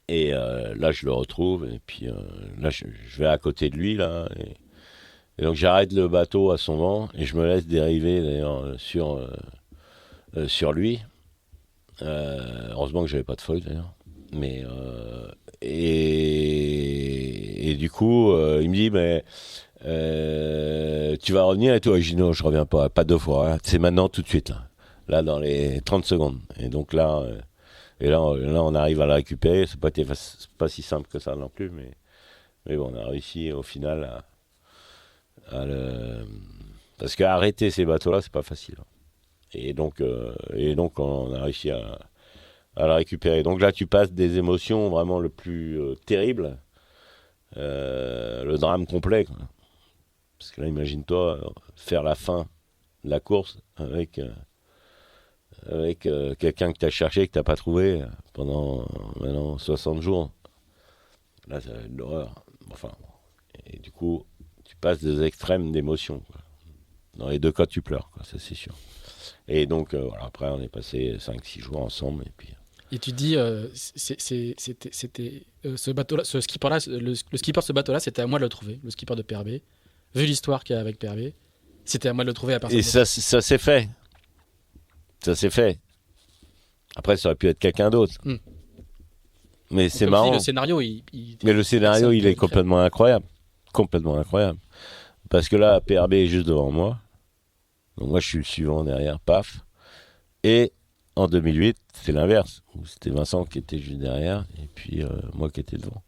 Et là, je le retrouve, et puis là, je vais à côté de lui, là, et donc j'arrête le bateau à son vent, et je me laisse dériver, d'ailleurs, sur lui. Heureusement que j'avais pas de feuille, d'ailleurs. Mais, et du coup, il me dit, mais tu vas revenir, et toi, je dis non, je reviens pas 2 fois, hein. C'est maintenant, tout de suite, là, dans les 30 secondes. Et donc là... là, on arrive à la récupérer. C'est pas si simple que ça non plus, mais bon, on a réussi au final à le... Parce qu'arrêter ces bateaux-là, c'est pas facile. Et donc, on a réussi à la récupérer. Donc là, tu passes des émotions vraiment le plus terribles, le drame complet, quoi. Parce que là, imagine-toi faire la fin de la course avec quelqu'un que tu as cherché, que tu n'as pas trouvé pendant maintenant 60 jours. Là, ça va être de l'horreur. Enfin, et du coup, tu passes des extrêmes d'émotions, quoi. Dans les 2 cas, tu pleures, quoi, ça c'est sûr. Et donc, voilà, après, on est passé 5-6 jours ensemble. Et puis... Et tu dis, c'était ce bateau-là, ce skipper-là, le skipper de ce bateau-là, c'était à moi de le trouver, le skipper de PRB. Vu l'histoire qu'il y a avec PRB, c'était à moi de le trouver à partir de... Et ça s'est fait. Ça s'est fait. Après, ça aurait pu être quelqu'un d'autre. Mais c'est marrant. Le scénario, mais le scénario, il est complètement incroyable. Complètement incroyable. Parce que là, PRB est juste devant moi. Donc moi, je suis le suivant derrière, paf. Et en 2008, c'est l'inverse. C'était Vincent qui était juste derrière, et puis moi qui étais devant.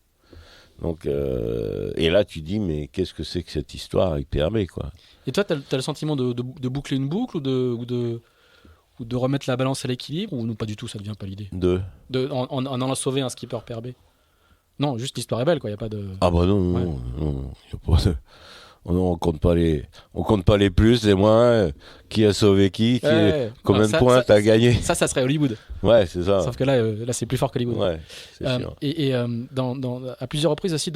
Donc, et là, tu dis, mais qu'est-ce que c'est que cette histoire avec PRB, quoi. Et toi, t'as le sentiment de boucler une boucle ou de remettre la balance à l'équilibre, ou non, pas du tout, ça ne devient pas l'idée en allant sauver un skipper PRB? Non, juste l'histoire est belle, quoi, il n'y a pas de... Ah bah non, ouais. non, y a pas de... on compte pas les plus, les moins, qui a sauvé qui combien de points t'as gagné. Ça serait Hollywood. Ouais, c'est ça. Sauf que là c'est plus fort que Hollywood. Ouais, c'est sûr. Et à plusieurs reprises aussi,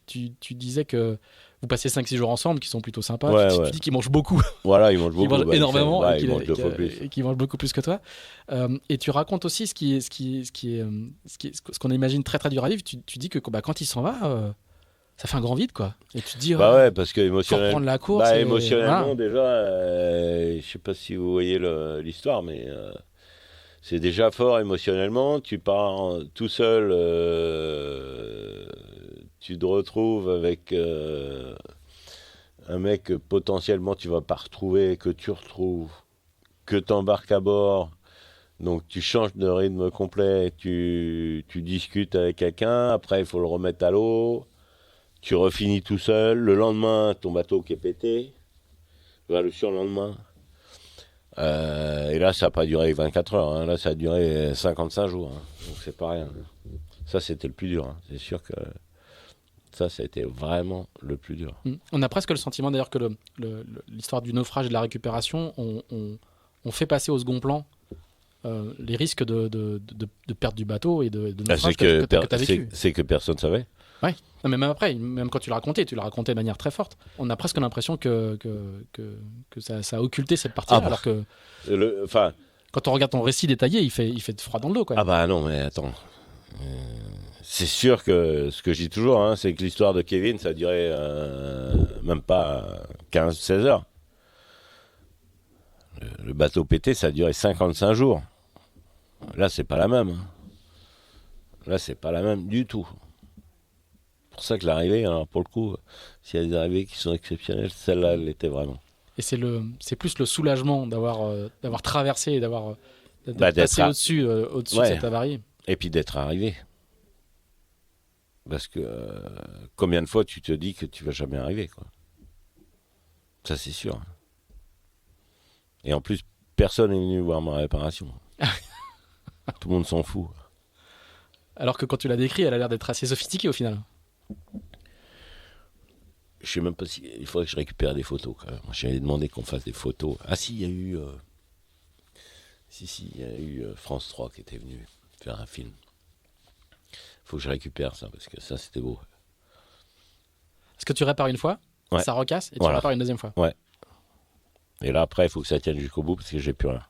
tu disais que vous passez 5-6 jours ensemble, qui sont plutôt sympas. Ouais, tu dis qu'ils mangent beaucoup. Voilà, ils mangent beaucoup. Ils mangent énormément, ouais, ils mangent 2 fois plus. Et qu'ils mangent beaucoup plus que toi. Et tu racontes aussi ce qu'on imagine très très dur à vivre. Tu dis que quand il s'en va, ça fait un grand vide, quoi. Et tu te dis, Bah ouais, parce que faut reprendre la course. émotionnellement, déjà, je sais pas si vous voyez l'histoire, mais c'est déjà fort émotionnellement. Tu pars tout seul, tu te retrouves avec un mec que potentiellement tu vas pas retrouver, que tu retrouves, que tu embarques à bord. Donc tu changes de rythme complet, tu discutes avec quelqu'un, après il faut le remettre à l'eau, tu refinis tout seul, le lendemain ton bateau qui est pété, le surlendemain. Et là ça n'a pas duré 24 heures, hein. Là ça a duré 55 jours, hein. Donc c'est pas rien. Ça c'était le plus dur, hein. C'est sûr que ça a été vraiment le plus dur. On a presque le sentiment d'ailleurs que l'histoire du naufrage et de la récupération, on fait passer au second plan les risques de perte du bateau et de naufrage que tu as vécu. C'est que personne ne savait. Ouais. Non, mais même après, même quand tu l'as raconté de manière très forte. On a presque l'impression que ça a occulté cette partie-là, alors que quand on regarde ton récit détaillé, il fait froid dans le dos, quoi. Ah bah non, mais attends. C'est sûr que ce que je dis toujours, hein, c'est que l'histoire de Kevin, ça a duré même pas 15-16 heures. Le bateau pété, ça a duré 55 jours. Là, c'est pas la même. Hein. Là, c'est pas la même du tout. C'est pour ça que l'arrivée, alors pour le coup, s'il y a des arrivées qui sont exceptionnelles, celle-là, elle l'était vraiment. Et c'est plus le soulagement d'avoir traversé et d'être passé au-dessus de cette avarie. Et puis d'être arrivé. Parce que combien de fois tu te dis que tu vas jamais arriver, quoi. Ça, c'est sûr. Et en plus, personne n'est venu voir ma réparation. Tout le monde s'en fout. Alors que quand tu l'as décrit, elle a l'air d'être assez sophistiquée au final. Je sais même pas si... Il faudrait que je récupère des photos, quand même. J'avais demandé qu'on fasse des photos. Ah si, il y a eu... il y a eu France 3 qui était venu faire un film. Faut que je récupère ça, parce que ça, c'était beau. Est-ce que tu répares une fois, ouais. Ça recasse, et tu répares une deuxième fois? Ouais. Et là, après, il faut que ça tienne jusqu'au bout, parce que j'ai plus rien.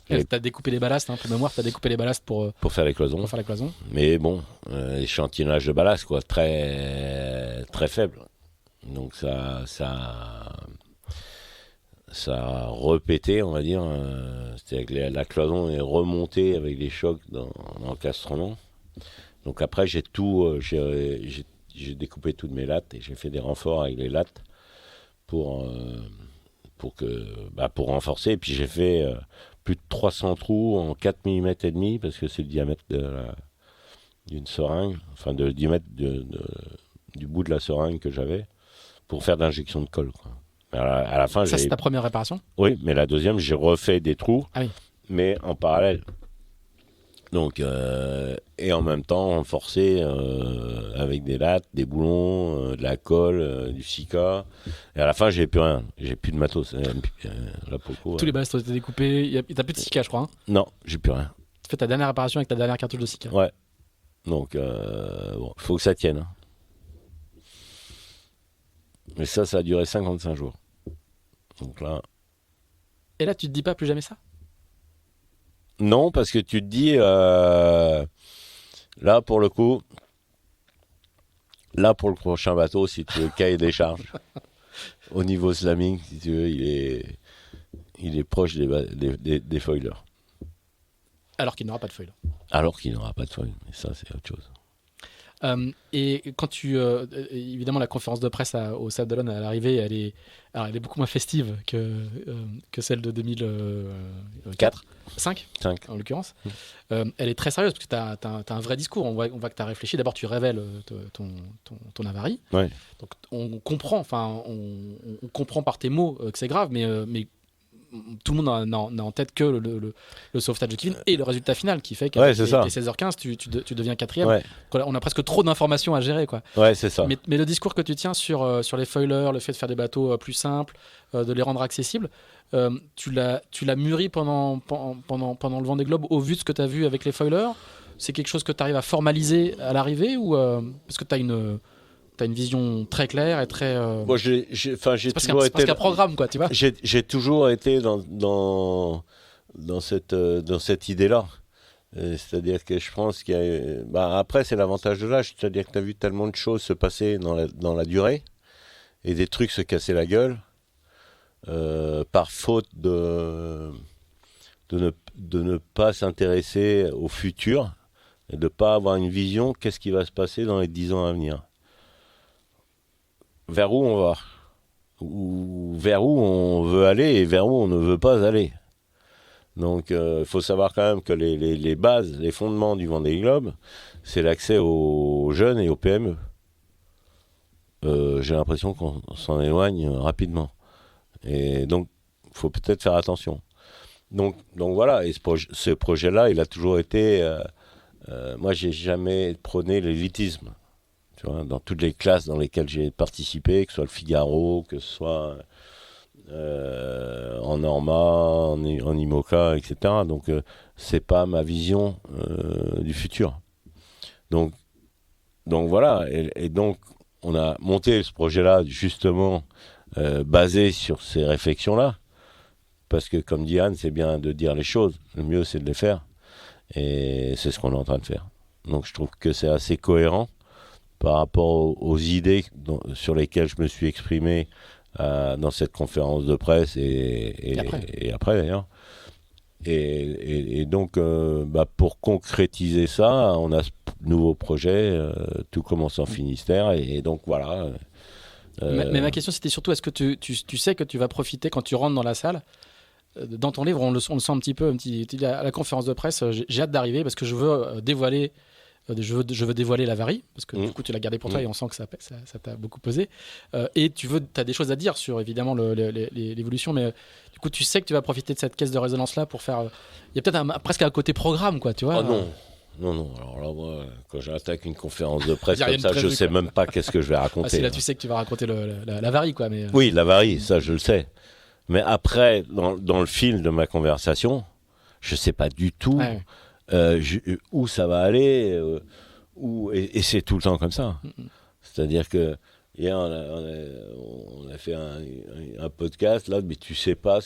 Tu as découpé les ballasts, hein, pour mémoire, tu as découpé les ballasts pour faire les cloisons. Pour faire la cloison. Mais bon, échantillonnage de ballast, quoi, très, très faible. Donc ça a repété, on va dire. C'est-à-dire que la cloison est remontée avec des chocs dans l'encastrement. Donc après, j'ai découpé toutes mes lattes et j'ai fait des renforts avec les lattes pour renforcer. Et puis j'ai fait plus de 300 trous en 4 mm et demi, parce que c'est le diamètre d'une seringue, enfin le diamètre du bout de la seringue que j'avais, pour faire d'injection de colle, quoi. À la fin, ça, c'est ta première réparation? Oui, mais la deuxième, j'ai refait des trous, mais en parallèle. Donc, et en même temps, renforcé avec des lattes, des boulons, de la colle, du Sika. Et à la fin, j'ai plus rien. J'ai plus de matos. Là, pour le coup, tous les ballasts ont été découpés. T'as plus de Sika, je crois. Hein? Non, j'ai plus rien. Tu fais ta dernière réparation avec ta dernière cartouche de Sika. Ouais. Donc, bon, faut que ça tienne. Hein. Mais ça a duré 55 jours. Donc là... Et là, tu te dis pas plus jamais ça? Non, parce que tu te dis, là, pour le coup, là, pour le prochain bateau, si tu veux, cahier des charges, au niveau slamming, si tu veux, il est proche des foilers. Alors qu'il n'aura pas de foil. Alors qu'il n'aura pas de foil, mais ça, c'est autre chose. Et quand évidemment, la conférence de presse au Sable d'Olonne à l'arrivée, elle est beaucoup moins festive que celle de 2004. 5 en l'occurrence. Elle est très sérieuse parce que tu as un vrai discours. On voit que tu as réfléchi. D'abord, tu révèles ton avarie. Ouais. Donc, on comprend par tes mots que c'est grave, mais tout le monde n'a en tête que le sauvetage de Kevin et le résultat final qui fait qu'à 16h15 tu deviens quatrième. Ouais. On a presque trop d'informations à gérer, quoi. Ouais, c'est ça. Mais le discours que tu tiens sur les foilers, le fait de faire des bateaux plus simples, de les rendre accessibles, tu l'as mûri pendant le Vendée Globe au vu de ce que tu as vu avec les foilers. C'est quelque chose que tu arrives à formaliser à l'arrivée, ou parce que tu as une vision très claire et très... Moi, j'ai toujours été... C'est qu'un programme, quoi, tu vois. J'ai toujours été dans cette idée-là. C'est-à-dire que je pense qu'il y a... après, c'est l'avantage de l'âge. C'est-à-dire que tu as vu tellement de choses se passer dans la durée et des trucs se casser la gueule par faute de ne pas s'intéresser au futur et de ne pas avoir une vision qu'est-ce qui va se passer dans les 10 ans à venir. Vers où on va, ou vers où on veut aller et vers où on ne veut pas aller. Donc il faut savoir quand même que les bases, les fondements du Vendée Globe, c'est l'accès aux jeunes et aux PME. J'ai l'impression qu'on s'en éloigne rapidement. Et donc, il faut peut-être faire attention. Donc voilà, et ce projet-là, il a toujours été... moi, j'ai jamais prôné l'élitisme. Tu vois, dans toutes les classes dans lesquelles j'ai participé, que ce soit le Figaro, que ce soit en Norma, en IMOCA, etc. Donc, c'est pas ma vision du futur. Donc voilà, et donc, on a monté ce projet-là, justement, basé sur ces réflexions-là. Parce que, comme dit Anne, c'est bien de dire les choses. Le mieux, c'est de les faire. Et c'est ce qu'on est en train de faire. Donc, je trouve que c'est assez cohérent par rapport aux idées sur lesquelles je me suis exprimé dans cette conférence de presse et après d'ailleurs. Et donc, pour concrétiser ça, on a ce nouveau projet, Tout commence en Finistère. Et donc, voilà. Mais ma question, c'était surtout, est-ce que tu sais que tu vas profiter quand tu rentres dans la salle? Dans ton livre, on le sent un petit peu, à la conférence de presse, j'ai hâte d'arriver parce que je veux dévoiler l'avarie, parce que du coup tu l'as gardé pour toi et on sent que ça t'a beaucoup pesé. Et tu as des choses à dire sur évidemment l'évolution, mais du coup tu sais que tu vas profiter de cette caisse de résonance-là pour faire... Il y a peut-être presque un côté programme, quoi, tu vois. Oh non. Alors là, moi, quand j'attaque une conférence de presse comme ça, je sais même pas qu'est-ce que je vais raconter. C'est là, tu sais que tu vas raconter l'avarie, quoi. Mais... Oui, l'avarie, ça je le sais. Mais après, dans le fil de ma conversation, je sais pas du tout où ça va aller, et c'est tout le temps comme ça. C'est-à-dire que hier, on a fait un podcast là, mais tu sais pas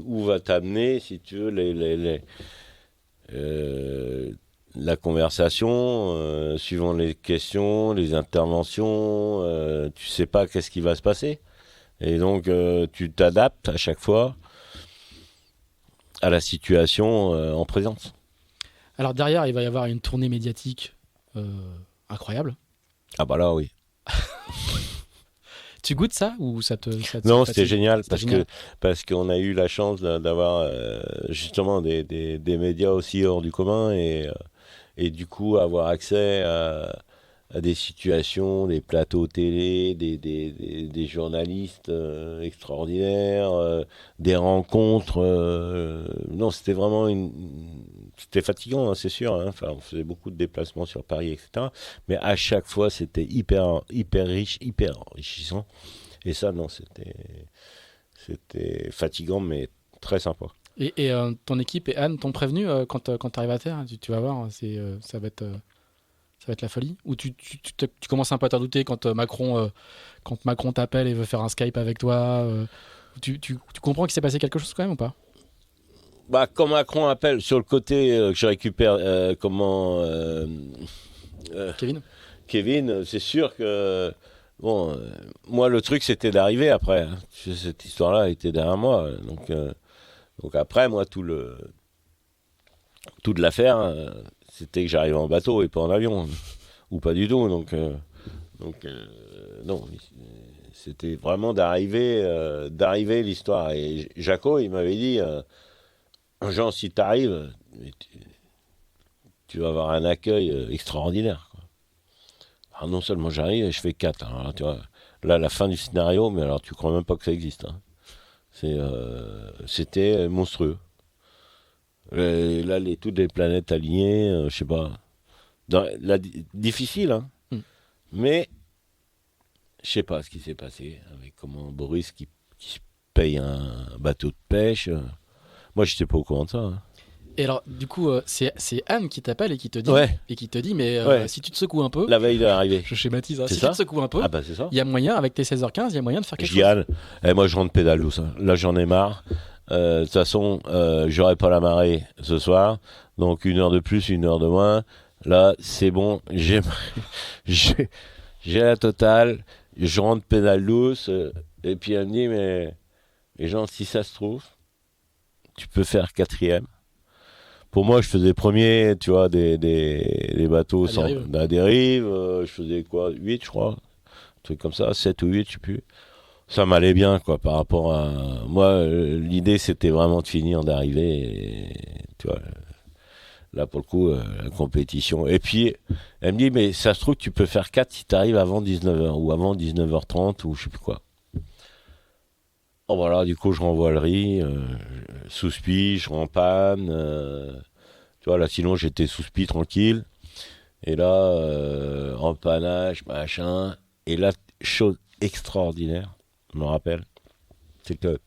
où va t'amener, si tu veux, la conversation, suivant les questions, les interventions, tu sais pas qu'est-ce qui va se passer. Et donc, tu t'adaptes à chaque fois à la situation en présence. Alors derrière, il va y avoir une tournée médiatique incroyable. Ah bah là, oui. Tu goûtes ça ou ça te Non, c'était génial parce qu'on a eu la chance d'avoir justement des médias aussi hors du commun et du coup avoir accès à des situations, des plateaux télé, des journalistes extraordinaires, des rencontres. Non, c'était vraiment c'était fatigant, hein, c'est sûr. Hein. Enfin, on faisait beaucoup de déplacements sur Paris, etc. Mais à chaque fois, c'était hyper riche, hyper enrichissant. Et ça, non, c'était fatigant, mais très sympa. Et ton équipe et Anne t'ont prévenu quand tu arrives à terre, tu vas voir, ça va être la folie? Ou tu commences un peu à t'en douter quand Macron t'appelle et veut faire un Skype avec toi? Tu comprends qu'il s'est passé quelque chose quand même ou pas? Quand Macron appelle, sur le côté que je récupère, Kevin, c'est sûr que... Bon, moi, le truc, c'était d'arriver après. Hein. Cette histoire-là était derrière moi. Donc après, moi, tout de l'affaire, c'était que j'arrive en bateau et pas en avion. Ou pas du tout. Donc non, c'était vraiment d'arriver l'histoire. Et Jaco, il m'avait dit, Jean, si t'arrives, tu vas avoir un accueil extraordinaire. Quoi. Alors non seulement j'arrive et je fais 4. Alors, tu vois, là, la fin du scénario, mais alors tu crois même pas que ça existe. Hein. C'était monstrueux. Et là, toutes les planètes alignées, je sais pas. Difficile, hein. Mais je sais pas ce qui s'est passé avec comment Boris qui se paye un bateau de pêche. Moi, j'étais pas au courant de ça. Hein. Et alors, du coup, c'est Anne qui t'appelle et qui te dit, mais si tu te secoues un peu... La veille de l'arrivée. Je schématise. Hein, si tu te secoues un peu, c'est ça. Il y a moyen, avec tes 16h15, il y a moyen de faire quelque chose. Anne, moi je rentre pédalo, ça. Là, j'en ai marre. De toute façon, j'aurai pas la marée ce soir, donc 1 heure de plus, 1 heure de moins. Là, c'est bon, j'ai la totale. Je rentre pédale douce, et puis elle me dit, mais les gens, si ça se trouve, tu peux faire 4e. Pour moi, je faisais premier, tu vois, des bateaux À à dérive. Je faisais quoi, 8, je crois, un truc comme ça, 7 ou 8, je sais plus. Ça m'allait bien, quoi, par rapport à... Moi, l'idée, c'était vraiment de finir, d'arriver, et, tu vois, là, pour le coup, la compétition. Et puis, elle me dit, mais ça se trouve, tu peux faire 4 si tu arrives avant 19h, ou avant 19h30, ou je sais plus quoi. Oh, voilà, du coup, je renvoie le riz, sous spi, je rends panne, tu vois, là, sinon, j'étais sous spi, tranquille. Et là, empannage, machin. Et là, chose extraordinaire, je me rappelle, c'est que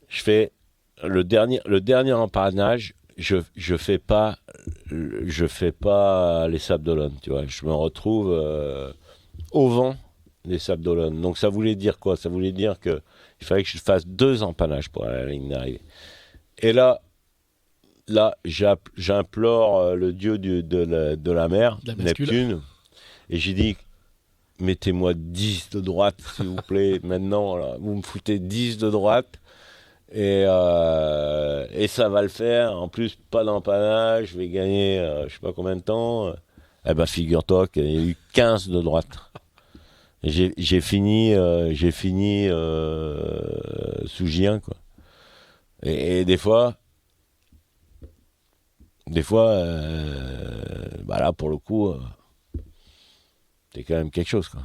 je fais le dernier empannage, je fais pas les Sables d'Olonne, tu vois. Je me retrouve au vent des Sables d'Olonne. Donc ça voulait dire quoi? Ça voulait dire que il fallait que je fasse 2 empannages pour aller à la ligne d'arrivée. Et là, j'implore le dieu de la mer, Neptune, et j'ai dit, mettez-moi 10 de droite, s'il vous plaît, maintenant, là, vous me foutez 10 de droite, et ça va le faire. En plus, pas d'empannage, je vais gagner je sais pas combien de temps. Eh ben, figure-toi qu'il y a eu 15 de droite. J'ai fini sous J1, quoi. Et des fois, bah là, pour le coup, c'est quand même quelque chose, quoi.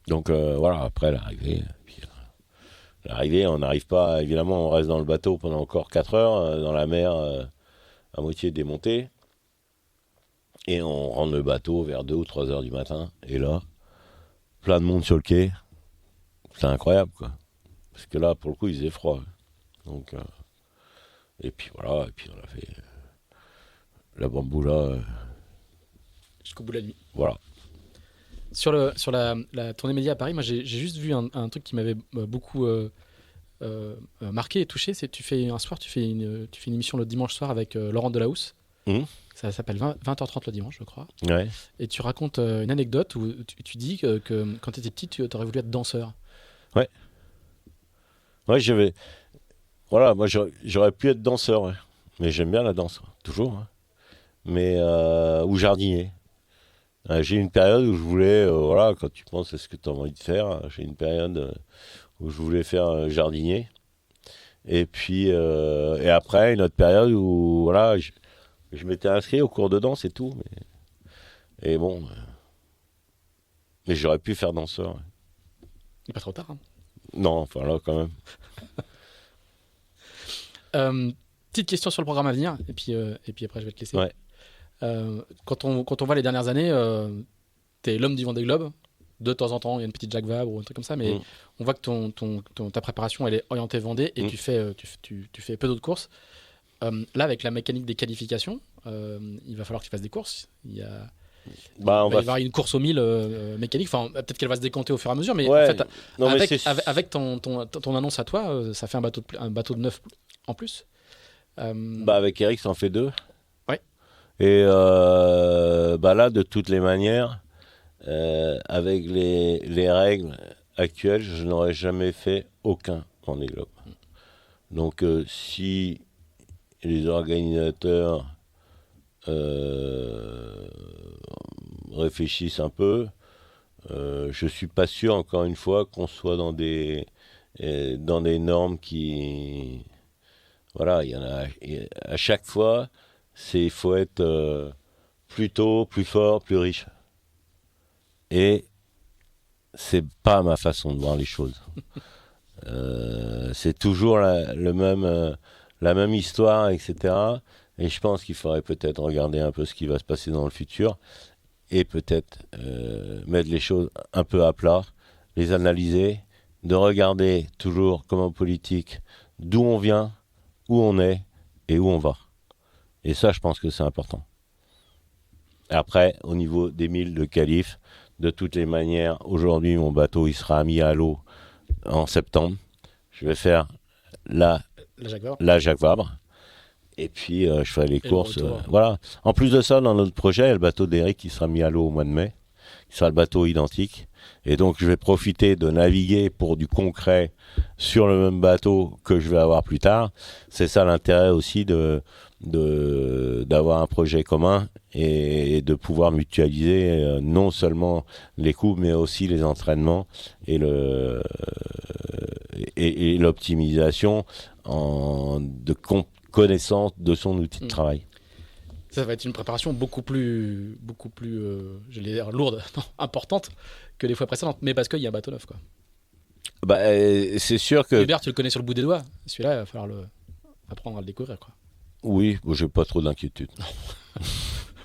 Donc voilà, après l'arrivée, on n'arrive pas, évidemment, on reste dans le bateau pendant encore 4 heures, dans la mer, à moitié démontée. Et on rentre le bateau vers 2 ou 3 heures du matin. Et là, plein de monde sur le quai. C'est incroyable, quoi. Parce que là, pour le coup, il faisait froid. Donc, et puis voilà, et puis on a fait la bamboula. Jusqu'au bout de la nuit. Voilà. Sur la tournée média à Paris, moi j'ai juste vu un truc qui m'avait beaucoup marqué et touché. C'est tu fais une émission le dimanche soir avec Laurent Delahousse. Ça s'appelle 20h30 le dimanche, je crois. Ouais. Et tu racontes une anecdote où tu dis que quand tu étais petit, tu aurais voulu être danseur. Ouais. Ouais, voilà, moi j'aurais pu être danseur, ouais. Mais j'aime bien la danse, toujours. Hein. Mais ou jardinier. J'ai une période où je voulais, voilà, quand tu penses à ce que tu as envie de faire, j'ai une période où je voulais faire jardinier. Et puis, et après, une autre période où, voilà, je m'étais inscrit au cours de danse et tout. Et bon, mais j'aurais pu faire danseur. Ouais. Il n'est pas trop tard. Hein. Non, enfin là, quand même. Petite question sur le programme à venir, et puis après, je vais te laisser. Ouais. Quand on voit les dernières années, t'es l'homme du Vendée Globe. De temps en temps, il y a une petite Jacques Vabre ou un truc comme ça, mais on voit que ta préparation, elle est orientée Vendée et tu fais peu d'autres courses. Là, avec la mécanique des qualifications, il va falloir que tu fasses des courses. Il va y avoir une course au 1000 mécanique. Enfin, peut-être qu'elle va se décanter au fur et à mesure, mais ouais, en fait, avec ton annonce à toi, ça fait un bateau de 9 en plus. Avec Eric, ça en fait 2. Ouais. Et là, de toutes les manières, avec les règles actuelles, je n'aurais jamais fait aucun Vendée Globe. Donc, si les organisateurs réfléchissent un peu, je suis pas sûr, encore une fois, qu'on soit dans des normes qui... Voilà, il y en a... À chaque fois, il faut être plus tôt, plus fort, plus riche. Et c'est pas ma façon de voir les choses. C'est toujours la même histoire, etc. Et je pense qu'il faudrait peut-être regarder un peu ce qui va se passer dans le futur et peut-être mettre les choses un peu à plat, les analyser, de regarder toujours comme en politique d'où on vient, où on est et où on va. Et ça, je pense que c'est important. Après, au niveau des 1000 de qualif, de toutes les manières, aujourd'hui, mon bateau, il sera mis à l'eau en septembre. je vais faire la Jacques Vabre. Et puis, je ferai les courses. Voilà. En plus de ça, dans notre projet, il y a le bateau d'Eric qui sera mis à l'eau au mois de mai, qui sera le bateau identique. Et donc, je vais profiter de naviguer pour du concret sur le même bateau que je vais avoir plus tard. C'est ça l'intérêt aussi d'avoir un projet commun et de pouvoir mutualiser non seulement les coûts, mais aussi les entraînements et l'optimisation de connaissance de son outil de travail. Ça va être une préparation beaucoup plus j'allais dire lourde, non, importante que les fois précédentes, mais parce qu'il y a un bateau neuf, quoi. Bah, c'est sûr que... Hubert, tu le connais sur le bout des doigts. Celui-là, il va falloir apprendre à le découvrir, quoi. Oui, bon, j'ai pas trop d'inquiétude.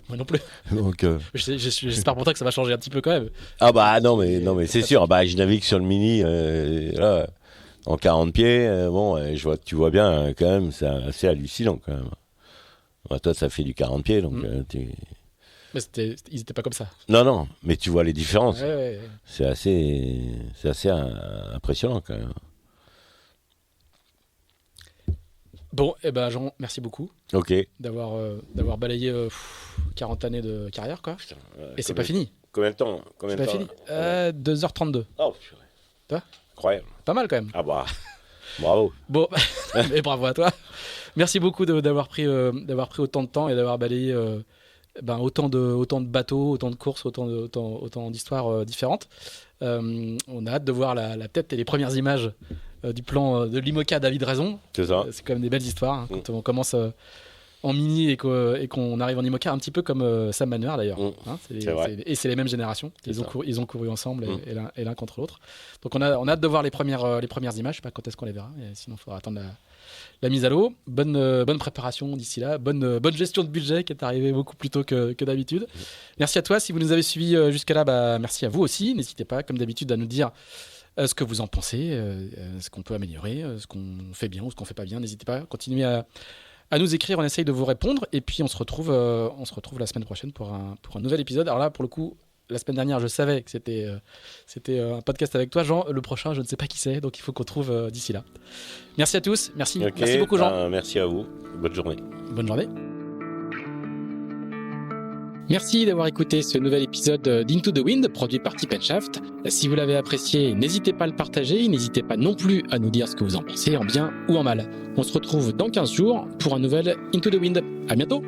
Moi non plus. Donc, j'espère pour toi que ça va changer un petit peu quand même. Ah bah non mais c'est sûr. Bah, je navigue sur le Mini là, en 40 pieds. Tu vois bien quand même, c'est assez hallucinant quand même. Bah, toi, ça fait du 40 pieds, donc Mais ils étaient pas comme ça. Non, mais tu vois les différences. Ouais. C'est assez impressionnant quand même. Bon, Jean, merci beaucoup. Ok. D'avoir balayé 40 années de carrière, quoi. Putain, et c'est pas fini. Combien de temps C'est pas fini. 2h32. Oh, toi incroyable. Pas mal quand même. Ah bah, bravo. Bon, mais bravo à toi. Merci beaucoup d'avoir pris autant de temps et d'avoir balayé autant de bateaux, autant de courses, autant d'histoires différentes. On a hâte de voir la tête et les premières images du plan de l'IMOCA David Raison. C'est ça. C'est quand même des belles histoires, hein, quand on commence en mini et qu'on arrive en IMOCA, un petit peu comme Sam Manuel d'ailleurs. Hein, et c'est les mêmes générations. Ils ont couru ensemble et l'un contre l'autre. Donc on a hâte de voir les premières images. Je sais pas quand est-ce qu'on les verra. Sinon, il faudra attendre la mise à l'eau. Bonne préparation d'ici là. Bonne gestion de budget qui est arrivée beaucoup plus tôt que d'habitude. Merci à toi. Si vous nous avez suivis jusqu'à là, merci à vous aussi. N'hésitez pas, comme d'habitude, à nous dire ce que vous en pensez, ce qu'on peut améliorer, ce qu'on fait bien ou ce qu'on fait pas bien. N'hésitez pas, continuez à nous écrire, on essaye de vous répondre et puis on se retrouve la semaine prochaine pour un nouvel épisode. Alors là, pour le coup, la semaine dernière, je savais que c'était un podcast avec toi, Jean. Le prochain, je ne sais pas qui c'est, donc il faut qu'on trouve d'ici là. Merci à tous, merci beaucoup, Jean. Merci à vous, bonne journée. Bonne journée. Merci d'avoir écouté ce nouvel épisode d'Into the Wind, produit par Tip & Shaft. Si vous l'avez apprécié, n'hésitez pas à le partager, n'hésitez pas non plus à nous dire ce que vous en pensez, en bien ou en mal. On se retrouve dans 15 jours pour un nouvel Into the Wind. À bientôt!